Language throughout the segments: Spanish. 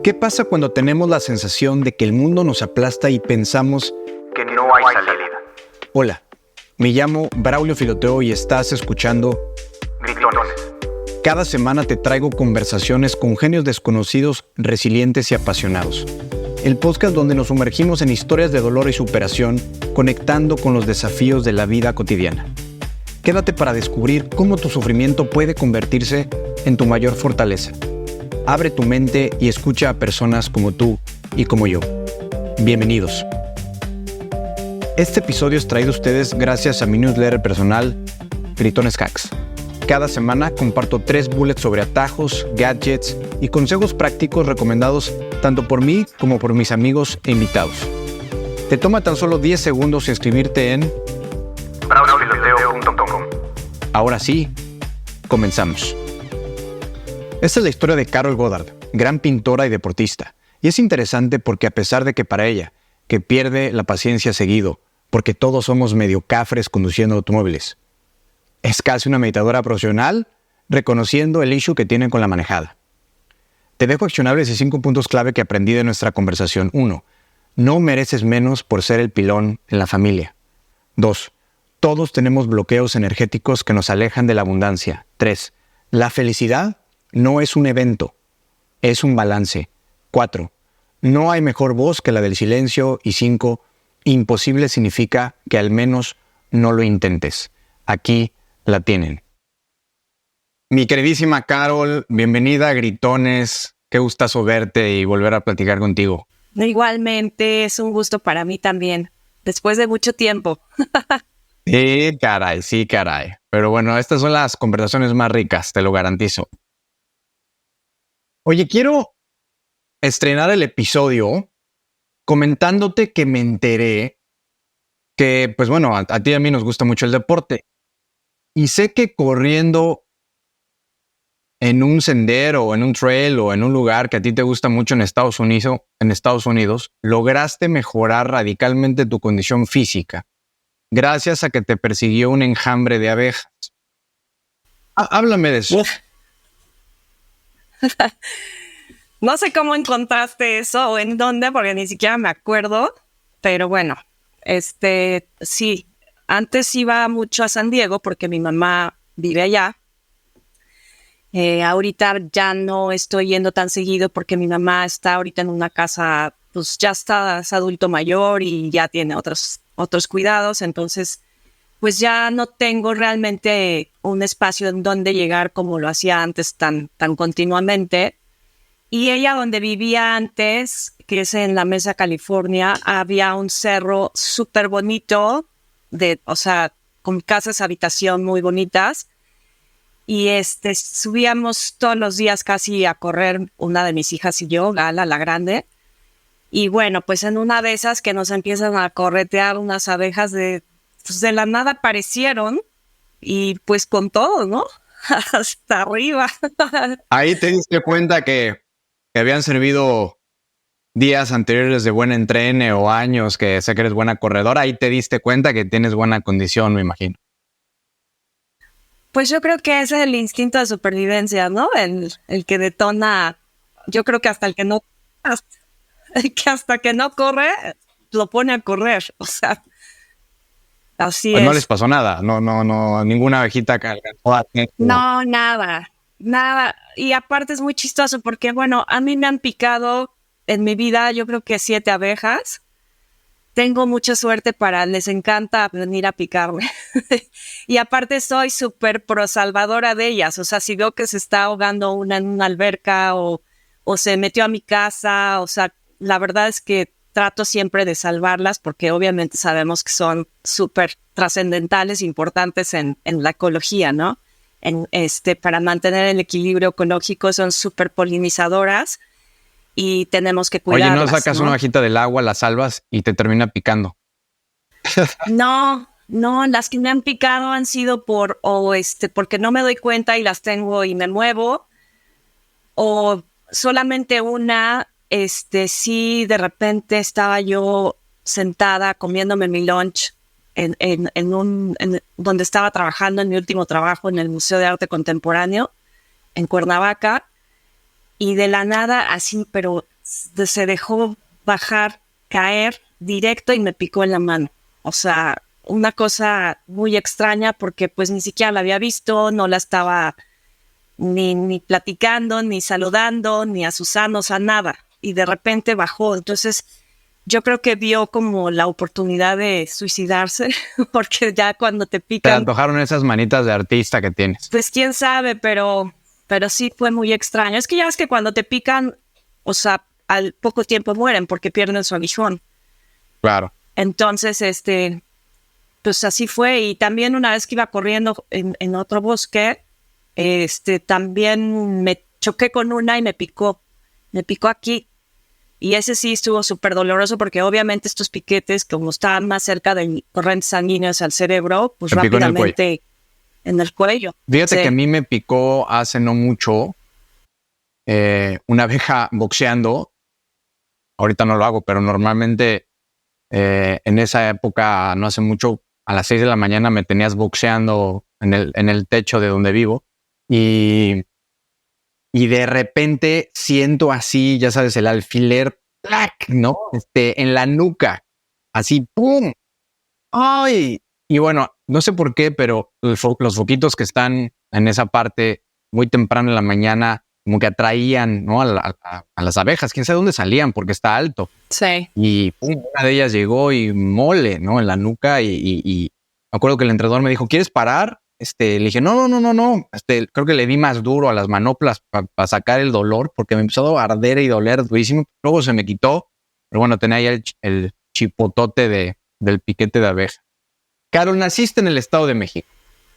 ¿Qué pasa cuando tenemos la sensación de que el mundo nos aplasta y pensamos que no hay salida? Hola, me llamo Braulio Filoteo y estás escuchando Gritones. Cada semana te traigo conversaciones con genios desconocidos, resilientes y apasionados. El podcast donde nos sumergimos en historias de dolor y superación, conectando con los desafíos de la vida cotidiana. Quédate para descubrir cómo tu sufrimiento puede convertirse en tu mayor fortaleza. Abre tu mente y escucha a personas como tú y como yo. Bienvenidos. Este episodio es traído a ustedes gracias a mi newsletter personal, Gritones Hacks. Cada semana comparto 3 bullets sobre atajos, gadgets y consejos prácticos recomendados tanto por mí como por mis amigos e invitados. Te toma tan solo 10 segundos inscribirte en braulio.com. Ahora sí, comenzamos. Esta es la historia de Carol Goddard, gran pintora y deportista. Y es interesante porque a pesar de que para ella, que pierde la paciencia seguido, porque todos somos medio cafres conduciendo automóviles, es casi una meditadora profesional, reconociendo el issue que tiene con la manejada. Te dejo accionables y 5 puntos clave que aprendí de nuestra conversación. 1. No mereces menos por ser el pilón en la familia. 2. Todos tenemos bloqueos energéticos que nos alejan de la abundancia. 3. La felicidad no es un evento, es un balance. 4. No hay mejor voz que la del silencio. Y 5. Imposible significa que al menos no lo intentes. Aquí la tienen. Mi queridísima Carol, bienvenida a Gritones. Qué gustazo verte y volver a platicar contigo. Igualmente, es un gusto para mí también, después de mucho tiempo. Sí, caray. Pero bueno, estas son las conversaciones más ricas, te lo garantizo. Oye, quiero estrenar el episodio comentándote que me enteré que, pues bueno, a ti y a mí nos gusta mucho el deporte. Y sé que corriendo en un sendero o en un trail o en un lugar que a ti te gusta mucho en Estados Unidos, lograste mejorar radicalmente tu condición física gracias a que te persiguió un enjambre de abejas. Háblame de eso. No sé cómo encontraste eso o en dónde, porque ni siquiera me acuerdo, pero bueno, sí, antes iba mucho a San Diego porque mi mamá vive allá. Ahorita ya no estoy yendo tan seguido porque mi mamá está ahorita en una casa, pues ya está, es adulto mayor y ya tiene otros cuidados, entonces pues ya no tengo realmente un espacio en donde llegar como lo hacía antes tan continuamente. Y ella donde vivía antes, que es en la Mesa, California, había un cerro súper bonito, con casas, habitación muy bonitas. Y subíamos todos los días casi a correr una de mis hijas y yo, Gala, la grande. Y bueno, pues en una de esas que nos empiezan a corretear unas abejas de la nada aparecieron y pues con todo, ¿no? Hasta arriba. Ahí te diste cuenta que habían servido días anteriores de buen entrene o años que sé que eres buena corredora. Ahí te diste cuenta que tienes buena condición, me imagino. Pues yo creo que ese es el instinto de supervivencia, ¿no? El que detona, yo creo que hasta que no corre, lo pone a correr. O sea, así pues es. No les pasó nada, no, ninguna abejita alcanzó a... No, nada. Y aparte es muy chistoso porque, bueno, a mí me han picado en mi vida, yo creo que 7 abejas. Tengo mucha suerte les encanta venir a picarme. Y aparte soy súper pro salvadora de ellas. O sea, si veo que se está ahogando una en una alberca o se metió a mi casa, o sea, la verdad es que trato siempre de salvarlas porque obviamente sabemos que son súper trascendentales, importantes en la ecología, ¿no? Para mantener el equilibrio ecológico son súper polinizadoras. Y tenemos que cuidarlas. Oye, ¿no sacas una hojita del agua, la salvas y te termina picando? No, las que me han picado han sido porque no me doy cuenta y las tengo y me muevo. O solamente una, sí, de repente estaba yo sentada comiéndome mi lunch donde estaba trabajando en mi último trabajo en el Museo de Arte Contemporáneo en Cuernavaca. Y de la nada, así, pero se dejó caer directo y me picó en la mano. O sea, una cosa muy extraña porque pues ni siquiera la había visto, no la estaba ni platicando, ni saludando, ni a Susana, o sea, nada. Y de repente bajó. Entonces, yo creo que vio como la oportunidad de suicidarse, porque ya cuando te Te pican, antojaron esas manitas de artista que tienes. pues quién sabe, pero sí fue muy extraño. Es que ya ves que cuando te pican, o sea, al poco tiempo mueren porque pierden su aguijón. Claro. Entonces, pues así fue. Y también una vez que iba corriendo en otro bosque, también me choqué con una y me picó aquí. Y ese sí estuvo súper doloroso porque obviamente estos piquetes, como estaban más cerca de corrientes sanguíneas al cerebro, pues Te picó en el rápidamente en el cuello. Fíjate Sí. que a mí me picó hace no mucho una abeja boxeando. Ahorita no lo hago, pero normalmente en esa época, no hace mucho, a las 6 de la mañana me tenías boxeando en el techo de donde vivo. Y de repente siento así, ya sabes, el alfiler, ¡plac!, ¿no? En la nuca, así, ¡pum! ¡Ay! Y bueno, no sé por qué, pero los foquitos que están en esa parte muy temprano en la mañana, como que atraían, ¿no?, a las abejas. Quién sabe dónde salían porque está alto. Sí. Y pum, una de ellas llegó y mole, ¿no?, en la nuca. Y me acuerdo que el entrenador me dijo, ¿quieres parar? Le dije, no. Creo que le di más duro a las manoplas para sacar el dolor porque me empezó a arder y doler durísimo. Luego se me quitó, pero bueno, tenía ya el chipotote del piquete de abeja. Carol, naciste en el Estado de México.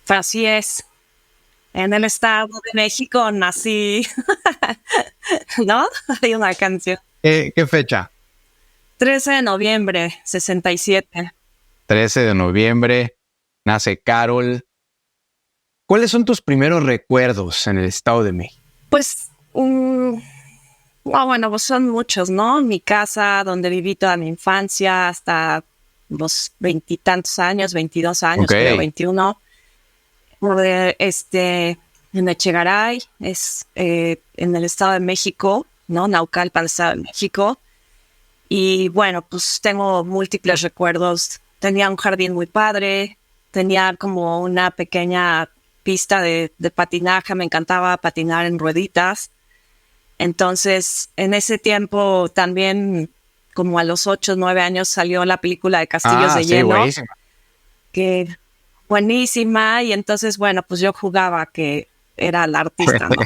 Así es. En el Estado de México nací. ¿No? Hay una canción. ¿Qué fecha? 13 de noviembre, 67. 13 de noviembre, nace Carol. ¿Cuáles son tus primeros recuerdos en el Estado de México? Pues, bueno, pues son muchos, ¿no? Mi casa, donde viví toda mi infancia, hasta los 20 y tantos años, 22 años, Okay. creo, 21. En Echegaray, en el Estado de México, ¿no? Naucalpan, Estado de México. Y bueno, pues tengo múltiples recuerdos. Tenía un jardín muy padre, tenía como una pequeña pista de patinaje, me encantaba patinar en rueditas. Entonces, en ese tiempo también, como a los 8 o 9 años, salió la película de Castillos de sí, Hielo. buenísima. Que buenísima, y entonces, bueno, pues yo jugaba que era la artista, ¿no?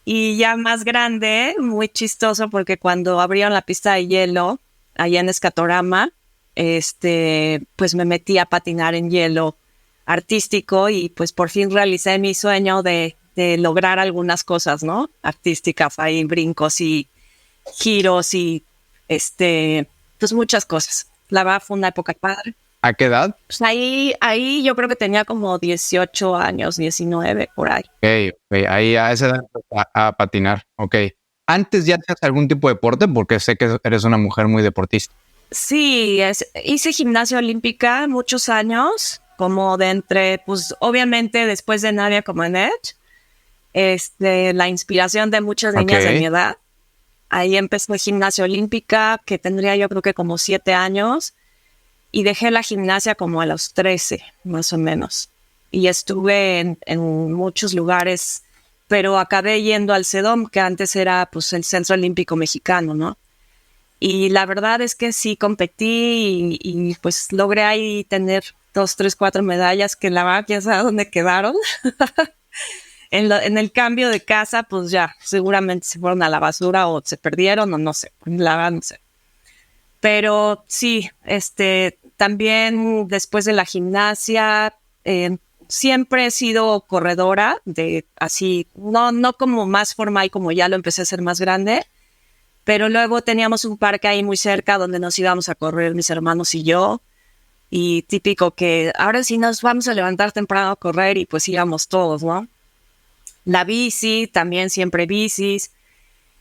Y ya más grande, muy chistoso, porque cuando abrieron la pista de hielo, allá en Escatorama, pues me metí a patinar en hielo artístico y pues por fin realicé mi sueño de lograr algunas cosas, ¿no? Artísticas, ahí brincos y giros y pues muchas cosas. La verdad fue una época padre. ¿A qué edad? Pues ahí yo creo que tenía como 18 años, 19, por ahí. Ok, ahí a esa edad a patinar. Ok. ¿Antes ya hacías algún tipo de deporte? Porque sé que eres una mujer muy deportista. Sí, hice gimnasia olímpica muchos años, como de entre, pues obviamente después de Nadia Comaneci, la inspiración de muchas niñas de mi edad. Ahí empezó gimnasia olímpica, que tendría yo creo que como 7 años, y dejé la gimnasia como a los 13, más o menos. Y estuve en muchos lugares, pero acabé yendo al CEDOM, que antes era pues el Centro Olímpico Mexicano, ¿no? Y la verdad es que sí competí y pues logré ahí tener 2, 3, 4 medallas que la verdad ya sabe dónde quedaron. En el cambio de casa, pues ya, seguramente se fueron a la basura o se perdieron o no sé, la verdad no sé. Pero sí, también después de la gimnasia, siempre he sido corredora, así, no como más formal como ya lo empecé a hacer más grande, pero luego teníamos un parque ahí muy cerca donde nos íbamos a correr mis hermanos y yo, y típico que ahora sí nos vamos a levantar temprano a correr y pues íbamos todos, ¿no? La bici, también siempre bicis,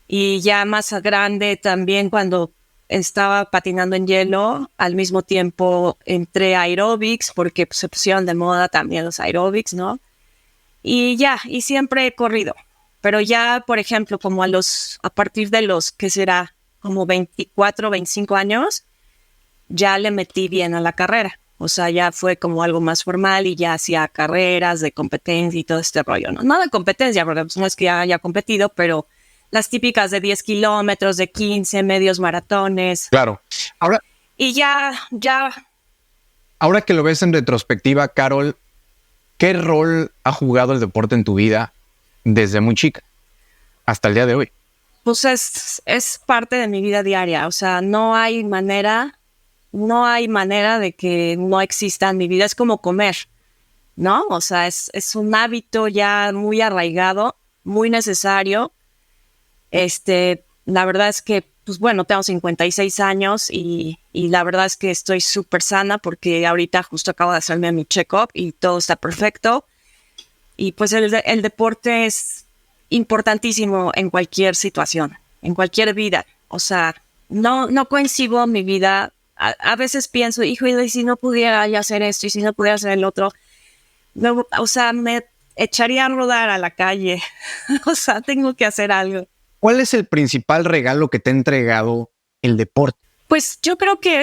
y ya más grande también cuando estaba patinando en hielo, al mismo tiempo entré a aeróbics porque se pusieron de moda también los aeróbics, ¿no? Y ya, y siempre he corrido. Pero ya, por ejemplo, como a partir de los, ¿qué será? Como 24, 25 años, ya le metí bien a la carrera. O sea, ya fue como algo más formal y ya hacía carreras de competencia y todo este rollo, ¿no? No de competencia, porque pues, no es que haya competido, pero las típicas de 10 kilómetros, de 15, medios maratones. Claro. Ahora, Y ya, ahora que lo ves en retrospectiva, Carol, ¿qué rol ha jugado el deporte en tu vida desde muy chica hasta el día de hoy? pues es parte de mi vida diaria. O sea, no hay manera de que no exista en mi vida. Es como comer, ¿no? O sea, es un hábito ya muy arraigado, muy necesario. La verdad es que, pues bueno, tengo 56 años y la verdad es que estoy súper sana porque ahorita justo acabo de hacerme mi check-up y todo está perfecto. Y pues el deporte es importantísimo en cualquier situación, en cualquier vida. O sea, no coincido mi vida. A veces pienso, hijo, y si no pudiera ya hacer esto y si no pudiera hacer el otro, o sea, me echaría a rodar a la calle. O sea, tengo que hacer algo. ¿Cuál es el principal regalo que te ha entregado el deporte? Pues yo creo que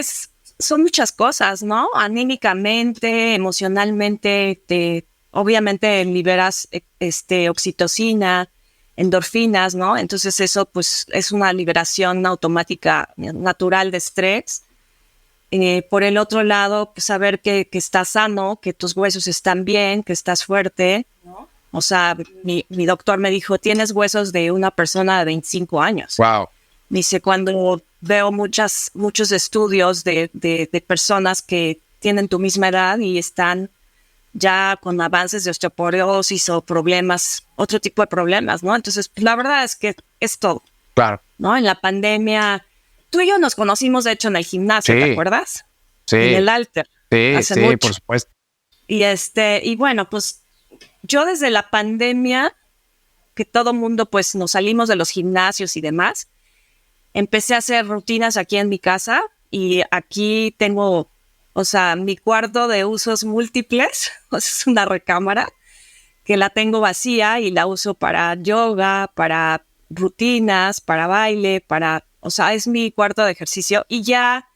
son muchas cosas, ¿no? Anímicamente, emocionalmente, obviamente liberas oxitocina, endorfinas, ¿no? Entonces eso pues es una liberación automática natural de estrés. Por el otro lado, pues, saber que estás sano, que tus huesos están bien, que estás fuerte, ¿no? O sea, mi doctor me dijo, tienes huesos de una persona de 25 años. Wow. Dice, cuando veo muchos estudios de personas que tienen tu misma edad y están ya con avances de osteoporosis o problemas, otro tipo de problemas, ¿no? Entonces, pues, la verdad es que es todo. Claro. ¿No? En la pandemia, tú y yo nos conocimos, de hecho, en el gimnasio, Sí. ¿te acuerdas? Sí. En el Alter. Sí, hace sí, mucho. por supuesto. Y bueno, pues yo desde la pandemia, que todo mundo pues nos salimos de los gimnasios y demás, empecé a hacer rutinas aquí en mi casa y aquí tengo, o sea, mi cuarto de usos múltiples, o sea, es una recámara que la tengo vacía y la uso para yoga, para rutinas, para baile, o sea, es mi cuarto de ejercicio y ya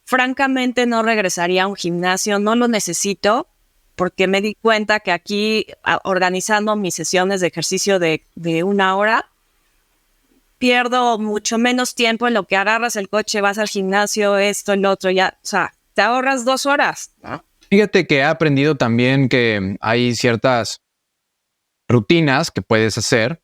francamente no regresaría a un gimnasio, no lo necesito porque me di cuenta que aquí organizando mis sesiones de ejercicio de 1 hora, pierdo mucho menos tiempo en lo que agarras el coche, vas al gimnasio, esto, el otro, ya, o sea, te ahorras 2 horas, ¿no? Fíjate que he aprendido también que hay ciertas rutinas que puedes hacer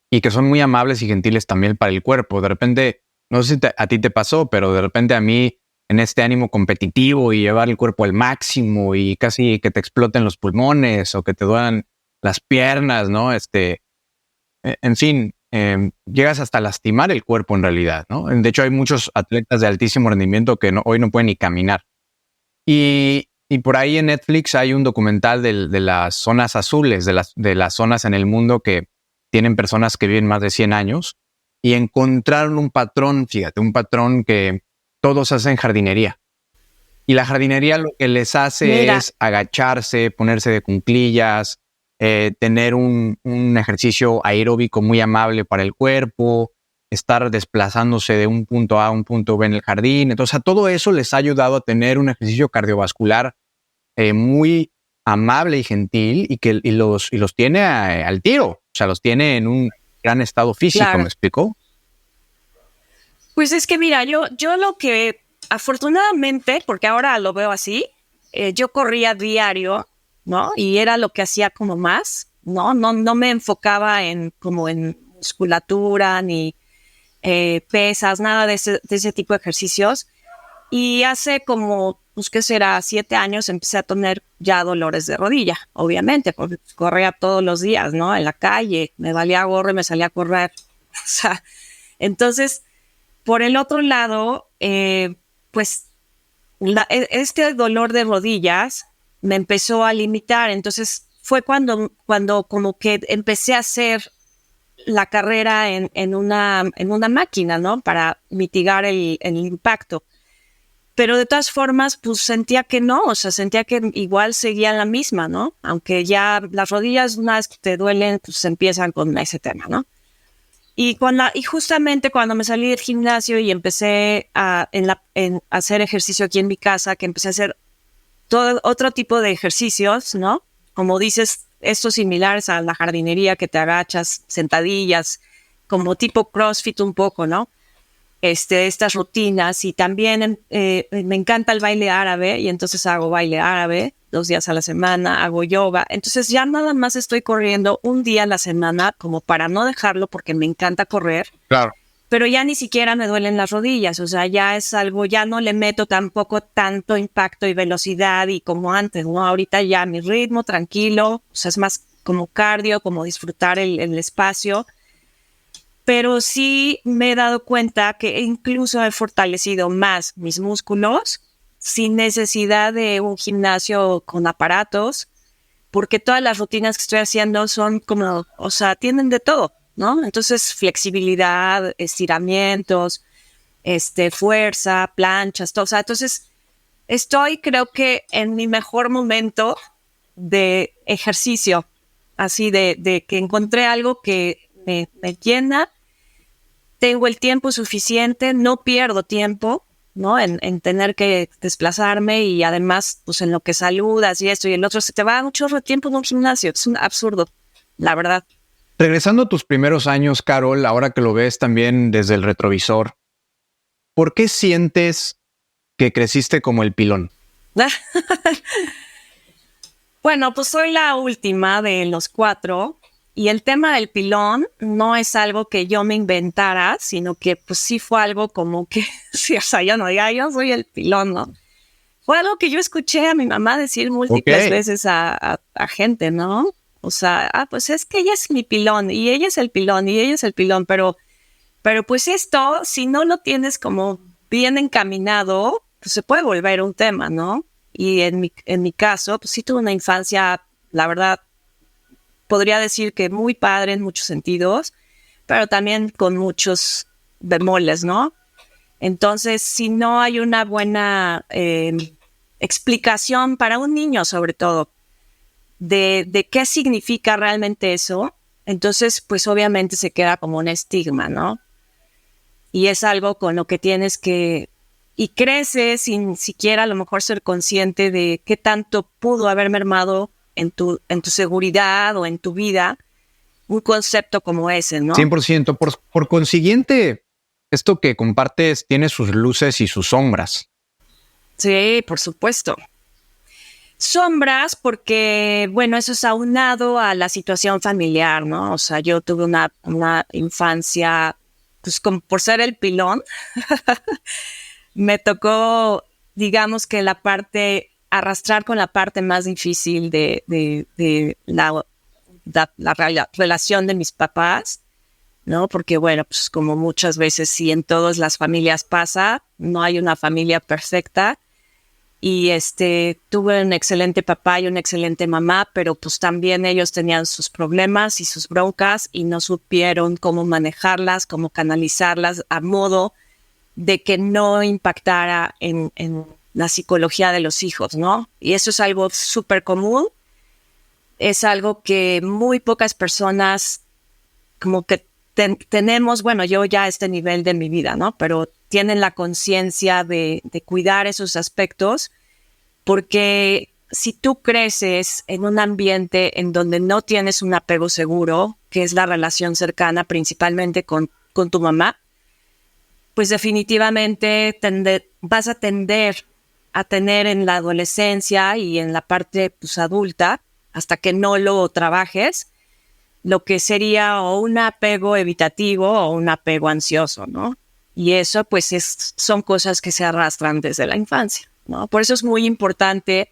y que son muy amables y gentiles también para el cuerpo. De repente, no sé si a ti te pasó, pero de repente a mí, en este ánimo competitivo y llevar el cuerpo al máximo y casi que te exploten los pulmones o que te duelan las piernas, ¿no? En fin, llegas hasta lastimar el cuerpo en realidad, ¿no? De hecho, hay muchos atletas de altísimo rendimiento que hoy no pueden ni caminar. Y por ahí en Netflix hay un documental de las zonas azules, de las zonas en el mundo que tienen personas que viven más de 100 años y encontraron un patrón, fíjate, un patrón que todos hacen jardinería. Y la jardinería lo que les hace es agacharse, ponerse de cuclillas, tener un ejercicio aeróbico muy amable para el cuerpo, estar desplazándose de un punto A a un punto B en el jardín. Entonces, a todo eso les ha ayudado a tener un ejercicio cardiovascular muy amable y gentil y los tiene al tiro. O sea, los tiene en un gran estado físico, Claro. ¿Me explicó? Pues es que mira, yo lo que afortunadamente, porque ahora lo veo así, yo corría diario, ¿no? Y era lo que hacía como más, ¿no? No me enfocaba en musculatura ni pesas, nada de ese tipo de ejercicios. Y hace como, pues, ¿qué será? 7 años empecé a tener ya dolores de rodilla, obviamente, porque corría todos los días, ¿no? En la calle, me valía gorro y me salía a correr. O sea, entonces, por el otro lado, pues, este dolor de rodillas me empezó a limitar. Entonces, fue cuando como que empecé a hacer la carrera en una máquina, ¿no? Para mitigar el impacto. pero de todas formas, pues sentía que no, o sea, sentía que igual seguía la misma, ¿no? Aunque ya las rodillas una vez que te duelen, pues empiezan con ese tema, ¿no? Y justamente cuando me salí del gimnasio y empecé a hacer ejercicio aquí en mi casa, que empecé a hacer todo otro tipo de ejercicios, ¿no? Como dices, estos similares a la jardinería, que te agachas, sentadillas, como tipo CrossFit un poco, ¿no? Estas rutinas, y también me encanta el baile árabe, y entonces hago baile árabe 2 días a la semana, hago yoga. Entonces ya nada más estoy corriendo un día a la semana como para no dejarlo, porque me encanta correr. Claro. Pero ya ni siquiera me duelen las rodillas, o sea, ya es algo, ya no le meto tampoco tanto impacto y velocidad y como antes, ¿no? Ahorita ya mi ritmo tranquilo, o sea, es más como cardio, como disfrutar el espacio. Pero sí me he dado cuenta que incluso he fortalecido más mis músculos sin necesidad de un gimnasio con aparatos, porque todas las rutinas que estoy haciendo son como, o sea, tienen de todo, ¿no? Entonces, flexibilidad, estiramientos, fuerza, planchas, todo. O sea, entonces, estoy, creo que en mi mejor momento de ejercicio, así de que encontré algo que me llena. Tengo el tiempo suficiente, no pierdo tiempo, ¿no? En tener que desplazarme, y además, pues en lo que saludas y esto y el otro, se te va un chorro de tiempo en un gimnasio. Es un absurdo, la verdad. Regresando a tus primeros años, Carol, ahora que lo ves también desde el retrovisor, ¿por qué sientes que creciste como el pilón? Bueno, pues soy la última de los 4. Y el tema del pilón no es algo que yo me inventara, sino que pues sí fue algo como que, sí, o sea, yo no diga, yo soy el pilón, ¿no? Fue algo que yo escuché a mi mamá decir múltiples veces a gente, ¿no? O sea, pues es que ella es mi pilón, y ella es el pilón, y ella es el pilón, pero pues esto, si no lo tienes como bien encaminado, pues se puede volver un tema, ¿no? Y en mi caso, pues sí tuve una infancia, la verdad, podría decir que muy padre en muchos sentidos, pero también con muchos bemoles, ¿no? Entonces, si no hay una buena explicación para un niño, sobre todo, de qué significa realmente eso, entonces, pues obviamente se queda como un estigma, ¿no? Y es algo con lo que tienes que... Y creces sin siquiera a lo mejor ser consciente de qué tanto pudo haber mermado en tu seguridad o en tu vida un concepto como ese, ¿no? 100%. Por consiguiente, esto que compartes tiene sus luces y sus sombras. Sí, por supuesto. Sombras porque, bueno, eso es aunado a la situación familiar, ¿no? O sea, yo tuve una infancia, pues como por ser el pilón, me tocó, digamos que arrastrar con la parte más difícil de la relación de mis papás, ¿no? Porque, bueno, pues como muchas veces sí en todas las familias pasa, no hay una familia perfecta. Y tuve un excelente papá y una excelente mamá, pero pues también ellos tenían sus problemas y sus broncas y no supieron cómo manejarlas, cómo canalizarlas a modo de que no impactara en la psicología de los hijos, ¿no? Y eso es algo súper común. Es algo que muy pocas personas como que tenemos, bueno, yo ya a este nivel de mi vida, ¿no? Pero tienen la conciencia de cuidar esos aspectos, porque si tú creces en un ambiente en donde no tienes un apego seguro, que es la relación cercana principalmente con tu mamá, pues definitivamente vas a tender a tener en la adolescencia y en la parte pues, adulta, hasta que no lo trabajes, lo que sería o un apego evitativo o un apego ansioso, ¿no? Y eso pues son cosas que se arrastran desde la infancia, ¿no? Por eso es muy importante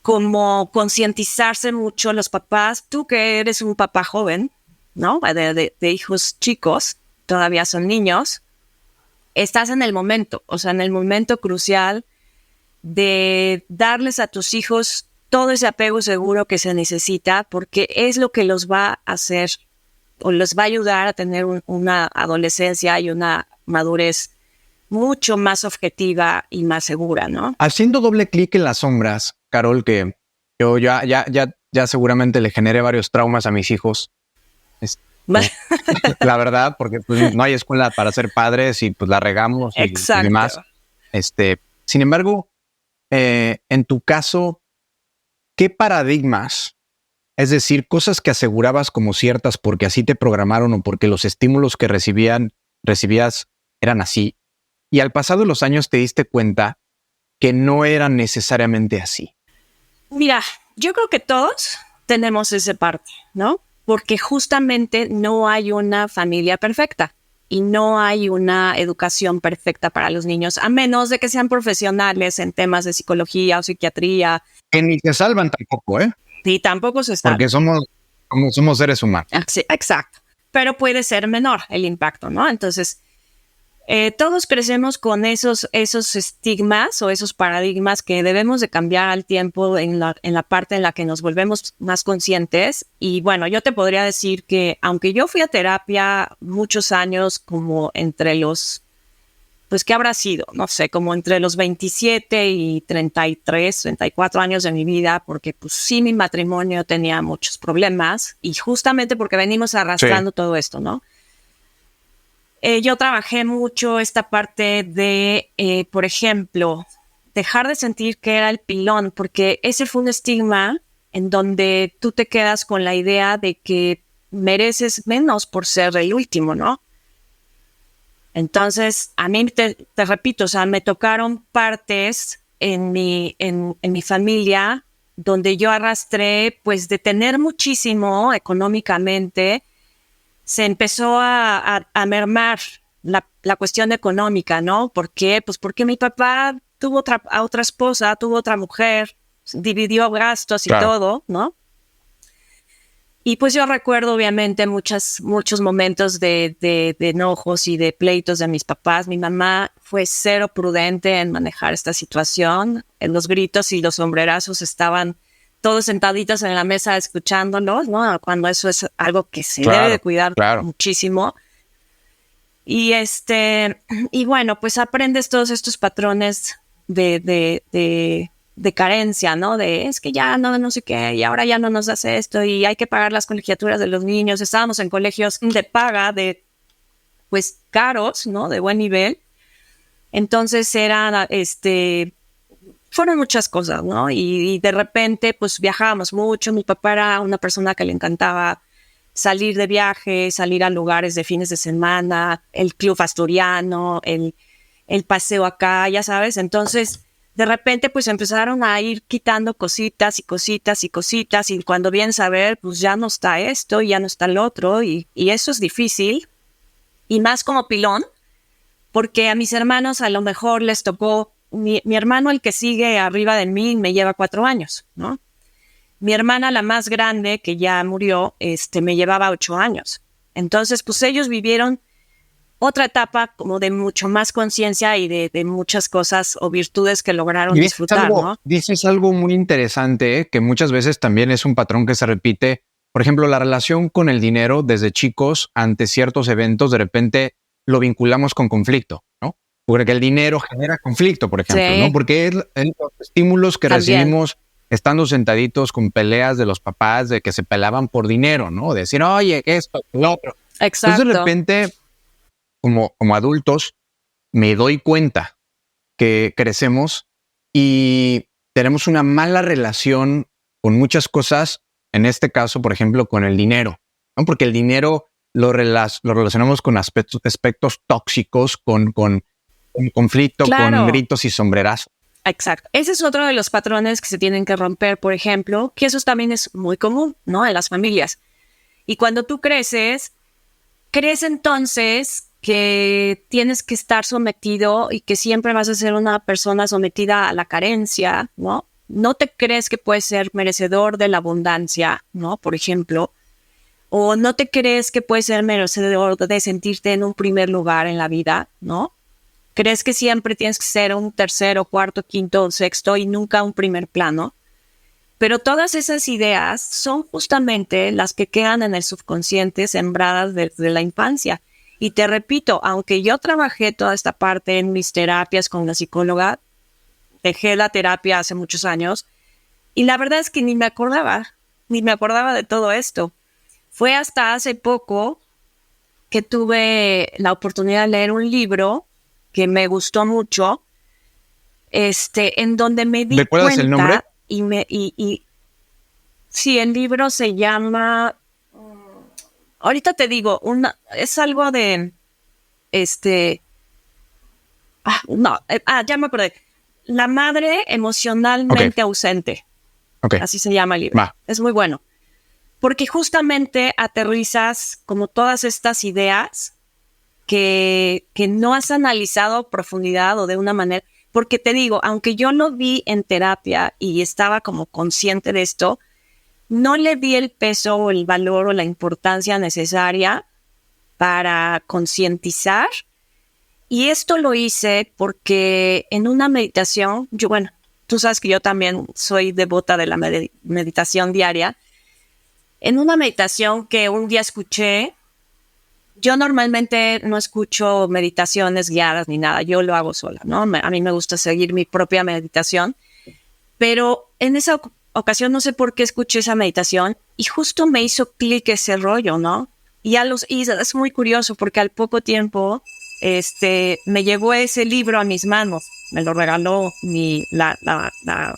como concientizarse mucho los papás, tú que eres un papá joven, ¿no? De hijos chicos, todavía son niños, estás en el momento, o sea, en el momento crucial de darles a tus hijos todo ese apego seguro que se necesita, porque es lo que los va a hacer o los va a ayudar a tener una adolescencia y una madurez mucho más objetiva y más segura, ¿no? Haciendo doble clic en las sombras, Carol, que yo ya seguramente le generé varios traumas a mis hijos. La verdad, porque pues, no hay escuela para ser padres y pues la regamos y demás. Sin embargo, en tu caso, ¿qué paradigmas, es decir, cosas que asegurabas como ciertas porque así te programaron o porque los estímulos que recibías eran así, y al pasado de los años te diste cuenta que no eran necesariamente así? Mira, yo creo que todos tenemos esa parte, ¿no? Porque justamente no hay una familia perfecta y no hay una educación perfecta para los niños, a menos de que sean profesionales en temas de psicología o psiquiatría. Que ni se salvan tampoco, ¿eh? Y tampoco se está. Porque somos seres humanos. Sí, exacto. Pero puede ser menor el impacto, ¿no? Entonces, todos crecemos con esos estigmas o esos paradigmas que debemos de cambiar al tiempo en la parte en la que nos volvemos más conscientes. Y bueno, yo te podría decir que aunque yo fui a terapia muchos años, como entre los, pues ¿qué habrá sido? No sé, como entre los 27 y 33, 34 años de mi vida, porque pues sí, mi matrimonio tenía muchos problemas y justamente porque venimos arrastrando todo esto, ¿no? Yo trabajé mucho esta parte de, por ejemplo, dejar de sentir que era el pilón, porque ese fue un estigma en donde tú te quedas con la idea de que mereces menos por ser el último, ¿no? Entonces, a mí, te repito, o sea, me tocaron partes en mi familia donde yo arrastré, pues, de tener muchísimo económicamente. Se empezó a mermar la cuestión económica, ¿no? ¿Por qué? Pues porque mi papá tuvo otra esposa, tuvo otra mujer, dividió gastos y todo, ¿no? Y pues yo recuerdo obviamente muchos momentos de enojos y de pleitos de mis papás. Mi mamá fue cero prudente en manejar esta situación. Los gritos y los sombrerazos estaban todos sentaditos en la mesa escuchándolos, ¿no? Cuando eso es algo que se debe de cuidar muchísimo. Y y bueno, pues aprendes todos estos patrones de carencia, ¿no? De es que ya no sé qué, y ahora ya no nos hace esto, y hay que pagar las colegiaturas de los niños. Estábamos en colegios de paga, pues caros, ¿no? De buen nivel. Entonces fueron muchas cosas, ¿no? Y de repente, pues viajábamos mucho. Mi papá era una persona que le encantaba salir de viaje, salir a lugares de fines de semana, el club asturiano, el paseo acá, ya sabes. Entonces, de repente, pues empezaron a ir quitando cositas y cositas y cositas. Y cuando vienes saber, pues ya no está esto, ya no está el otro. Y eso es difícil. Y más como pilón, porque a mis hermanos a lo mejor les tocó. Mi hermano, el que sigue arriba de mí, me lleva 4 años, ¿no? Mi hermana, la más grande, que ya murió, me llevaba 8 años. Entonces, pues ellos vivieron otra etapa como de mucho más conciencia y de muchas cosas o virtudes que lograron disfrutar, ¿no? Dices algo muy interesante, que muchas veces también es un patrón que se repite. Por ejemplo, la relación con el dinero desde chicos ante ciertos eventos, de repente lo vinculamos con conflicto, ¿no? Porque el dinero genera conflicto, por ejemplo, ¿no? Porque es los estímulos que recibimos estando sentaditos con peleas de los papás de que se peleaban por dinero, ¿no? Decir, oye, esto, lo otro. Exacto. Entonces, de repente, como adultos, me doy cuenta que crecemos y tenemos una mala relación con muchas cosas, en este caso, por ejemplo, con el dinero, ¿no? Porque el dinero lo relacionamos con aspectos tóxicos, con conflicto, con gritos y sombrerazos. Exacto. Ese es otro de los patrones que se tienen que romper, por ejemplo, que eso también es muy común, ¿no? En las familias. Y cuando tú creces entonces que tienes que estar sometido y que siempre vas a ser una persona sometida a la carencia, ¿no? No te crees que puedes ser merecedor de la abundancia, ¿no? Por ejemplo, o no te crees que puedes ser merecedor de sentirte en un primer lugar en la vida, ¿no? Crees que siempre tienes que ser un tercero, cuarto, quinto, sexto y nunca un primer plano. Pero todas esas ideas son justamente las que quedan en el subconsciente sembradas desde la infancia. Y te repito, aunque yo trabajé toda esta parte en mis terapias con la psicóloga, dejé la terapia hace muchos años y la verdad es que ni me acordaba de todo esto. Fue hasta hace poco que tuve la oportunidad de leer un libro que me gustó mucho, en donde me di ¿Recuerdas cuenta el nombre? y sí, el libro se llama, ahorita te digo, es algo de, ya me acordé, La madre emocionalmente ausente, Ok, así se llama el libro, va. es muy bueno, porque justamente aterrizas como todas estas ideas que no has analizado a profundidad o de una manera, porque te digo, aunque yo lo vi en terapia y estaba como consciente de esto, no le di el peso o el valor o la importancia necesaria para concientizar. Y esto lo hice porque en una meditación, bueno, tú sabes que yo también soy devota de la meditación diaria. En una meditación que un día escuché, yo normalmente no escucho meditaciones guiadas ni nada, yo lo hago sola, ¿no? A mí me gusta seguir mi propia meditación, pero en esa ocasión no sé por qué escuché esa meditación y justo me hizo clic ese rollo, ¿no? Y es muy curioso porque al poco tiempo me llegó ese libro a mis manos, me lo regaló la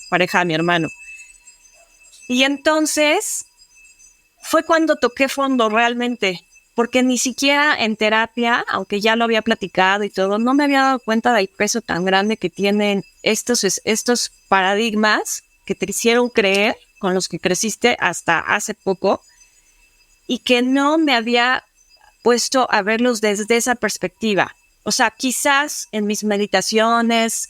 pareja de mi hermano. Y entonces fue cuando toqué fondo realmente, porque ni siquiera en terapia, aunque ya lo había platicado y todo, no me había dado cuenta del peso tan grande que tienen estos paradigmas que te hicieron creer, con los que creciste hasta hace poco, y que no me había puesto a verlos desde esa perspectiva. O sea, quizás en mis meditaciones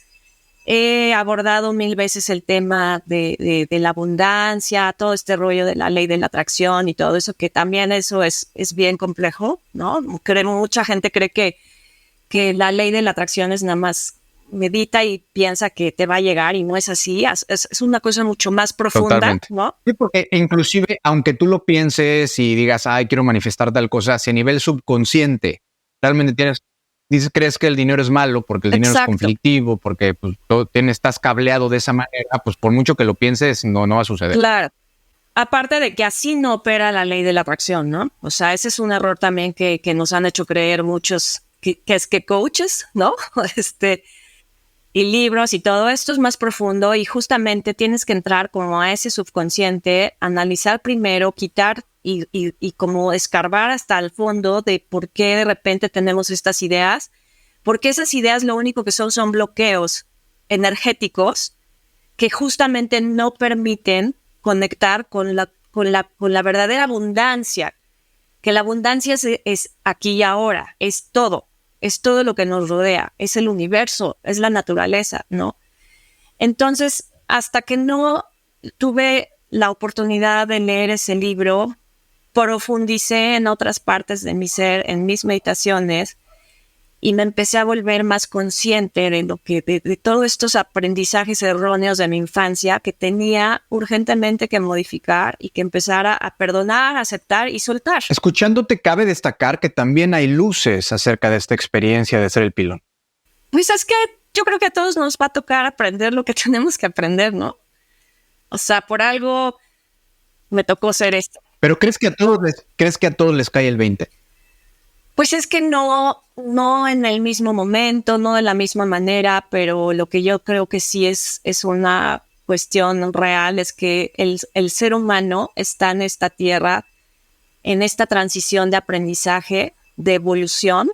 he abordado 1000 veces el tema de la abundancia, todo este rollo de la ley de la atracción y todo eso, que también eso es bien complejo, ¿no? Mucha gente cree que la ley de la atracción es nada más medita y piensa que te va a llegar y no es así, es una cosa mucho más profunda, Totalmente. ¿no? Sí, porque inclusive, aunque tú lo pienses y digas, ay, quiero manifestar tal cosa, si a nivel subconsciente realmente crees que el dinero es malo porque el dinero es Exacto. conflictivo, porque pues, estás cableado de esa manera, pues por mucho que lo pienses, no va a suceder. Claro. Aparte de que así no opera la ley de la atracción, ¿no? O sea, ese es un error también que nos han hecho creer muchos, que es que coaches, ¿no? Y libros y todo esto es más profundo y justamente tienes que entrar como a ese subconsciente, analizar primero, quitar y como escarbar hasta el fondo de por qué de repente tenemos estas ideas, porque esas ideas lo único que son bloqueos energéticos que justamente no permiten conectar con la verdadera abundancia, que la abundancia es aquí y ahora, es todo lo que nos rodea, es el universo, es la naturaleza, ¿no? Entonces, hasta que no tuve la oportunidad de leer ese libro, profundicé en otras partes de mi ser, en mis meditaciones, y me empecé a volver más consciente de todos estos aprendizajes erróneos de mi infancia que tenía urgentemente que modificar y que empezar a perdonar, aceptar y soltar. Escuchándote, cabe destacar que también hay luces acerca de esta experiencia de ser el pilón. Pues es que yo creo que a todos nos va a tocar aprender lo que tenemos que aprender, ¿no? O sea, por algo me tocó ser esto. Pero ¿crees que a todos les cae el 20? Pues es que no en el mismo momento, no de la misma manera, pero lo que yo creo que sí es una cuestión real es que el ser humano está en esta tierra, en esta transición de aprendizaje, de evolución,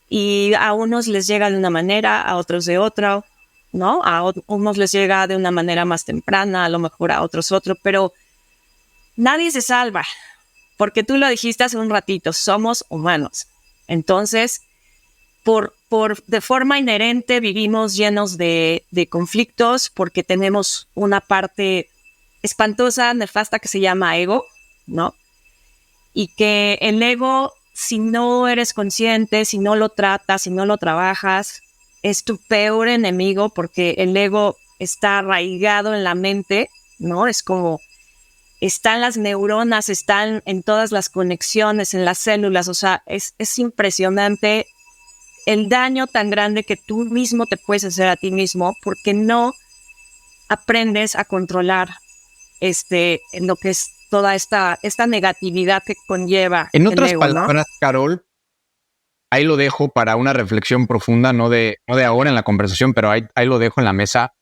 y a unos les llega de una manera, a otros de otra, ¿no? A unos les llega de una manera más temprana, a lo mejor a otros otro, pero nadie se salva. Porque tú lo dijiste hace un ratito, somos humanos. Entonces, de forma inherente vivimos llenos de conflictos porque tenemos una parte espantosa, nefasta que se llama ego, ¿no? Y que el ego, si no eres consciente, si no lo tratas, si no lo trabajas, es tu peor enemigo porque el ego está arraigado en la mente, ¿no? Es como están las neuronas, están en todas las conexiones, en las células. O sea, es impresionante el daño tan grande que tú mismo te puedes hacer a ti mismo porque no aprendes a controlar en lo que es toda esta negatividad que conlleva En el otras ego, ¿no? palabras, Carol, ahí lo dejo para una reflexión profunda, no de ahora en la conversación, pero ahí lo dejo en la mesa.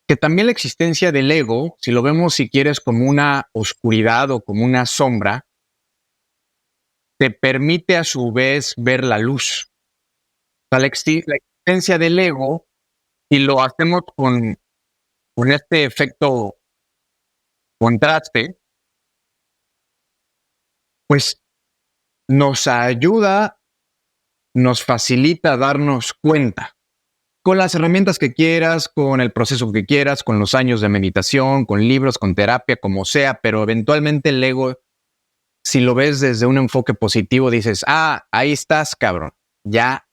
Que también la existencia del ego, si lo vemos, si quieres, como una oscuridad o como una sombra, te permite a su vez ver la luz. O sea, la existencia del ego, y lo hacemos con este efecto contraste, pues nos ayuda, nos facilita darnos cuenta con las herramientas que quieras, con el proceso que quieras, con los años de meditación, con libros, con terapia, como sea, pero eventualmente el ego, si lo ves desde un enfoque positivo, dices, ahí estás, cabrón, ya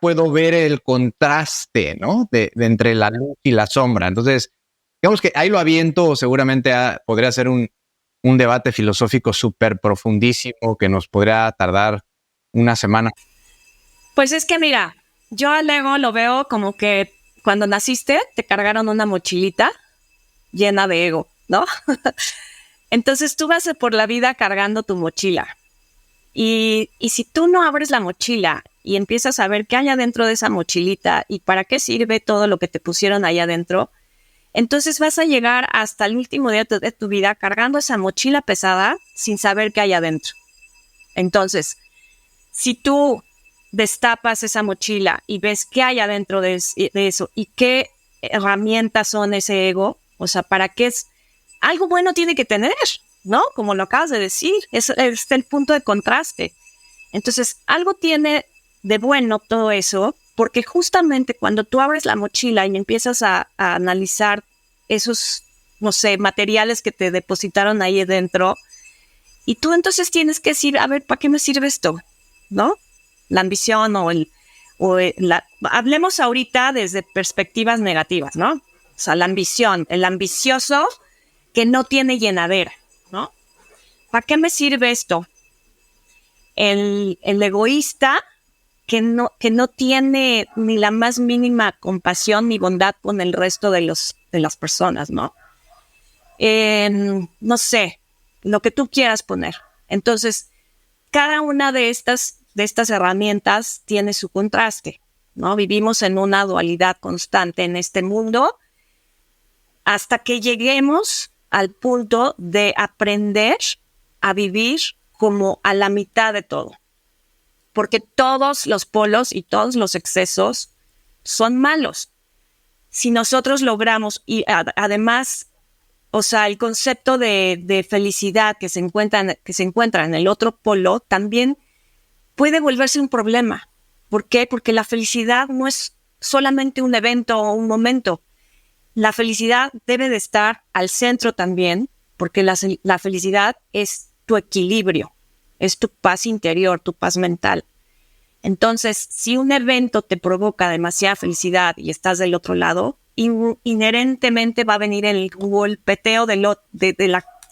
puedo ver el contraste, ¿no? De entre la luz y la sombra. Entonces, digamos que ahí lo aviento, seguramente podría ser un debate filosófico súper profundísimo que nos podría tardar una semana. Pues es que mira, yo al ego lo veo como que cuando naciste te cargaron una mochilita llena de ego, ¿no? Entonces tú vas por la vida cargando tu mochila. Y si tú no abres la mochila y empiezas a ver qué hay adentro de esa mochilita y para qué sirve todo lo que te pusieron ahí adentro, entonces vas a llegar hasta el último día de tu vida cargando esa mochila pesada sin saber qué hay adentro. Entonces, si tú destapas esa mochila y ves qué hay adentro de eso y qué herramientas son ese ego, o sea, para qué es, algo bueno tiene que tener, ¿no? Como lo acabas de decir, es el punto de contraste. Entonces, algo tiene de bueno todo eso, porque justamente cuando tú abres la mochila y empiezas a analizar esos, no sé, materiales que te depositaron ahí adentro, y tú entonces tienes que decir, a ver, ¿para qué me sirve esto? ¿No? La ambición hablemos ahorita desde perspectivas negativas, ¿no? O sea, la ambición, el ambicioso que no tiene llenadera, ¿no? ¿Para qué me sirve esto? El egoísta que no tiene ni la más mínima compasión ni bondad con el resto de las personas, ¿no? No sé, lo que tú quieras poner. Entonces, cada una de estas herramientas tiene su contraste, ¿no? Vivimos en una dualidad constante en este mundo hasta que lleguemos al punto de aprender a vivir como a la mitad de todo. Porque todos los polos y todos los excesos son malos. Si nosotros logramos, y además, o sea, el concepto de felicidad que se encuentra en el otro polo también puede volverse un problema. ¿Por qué? Porque la felicidad no es solamente un evento o un momento. La felicidad debe de estar al centro también, porque la felicidad es tu equilibrio, es tu paz interior, tu paz mental. Entonces, si un evento te provoca demasiada felicidad y estás del otro lado, inherentemente va a venir el golpeteo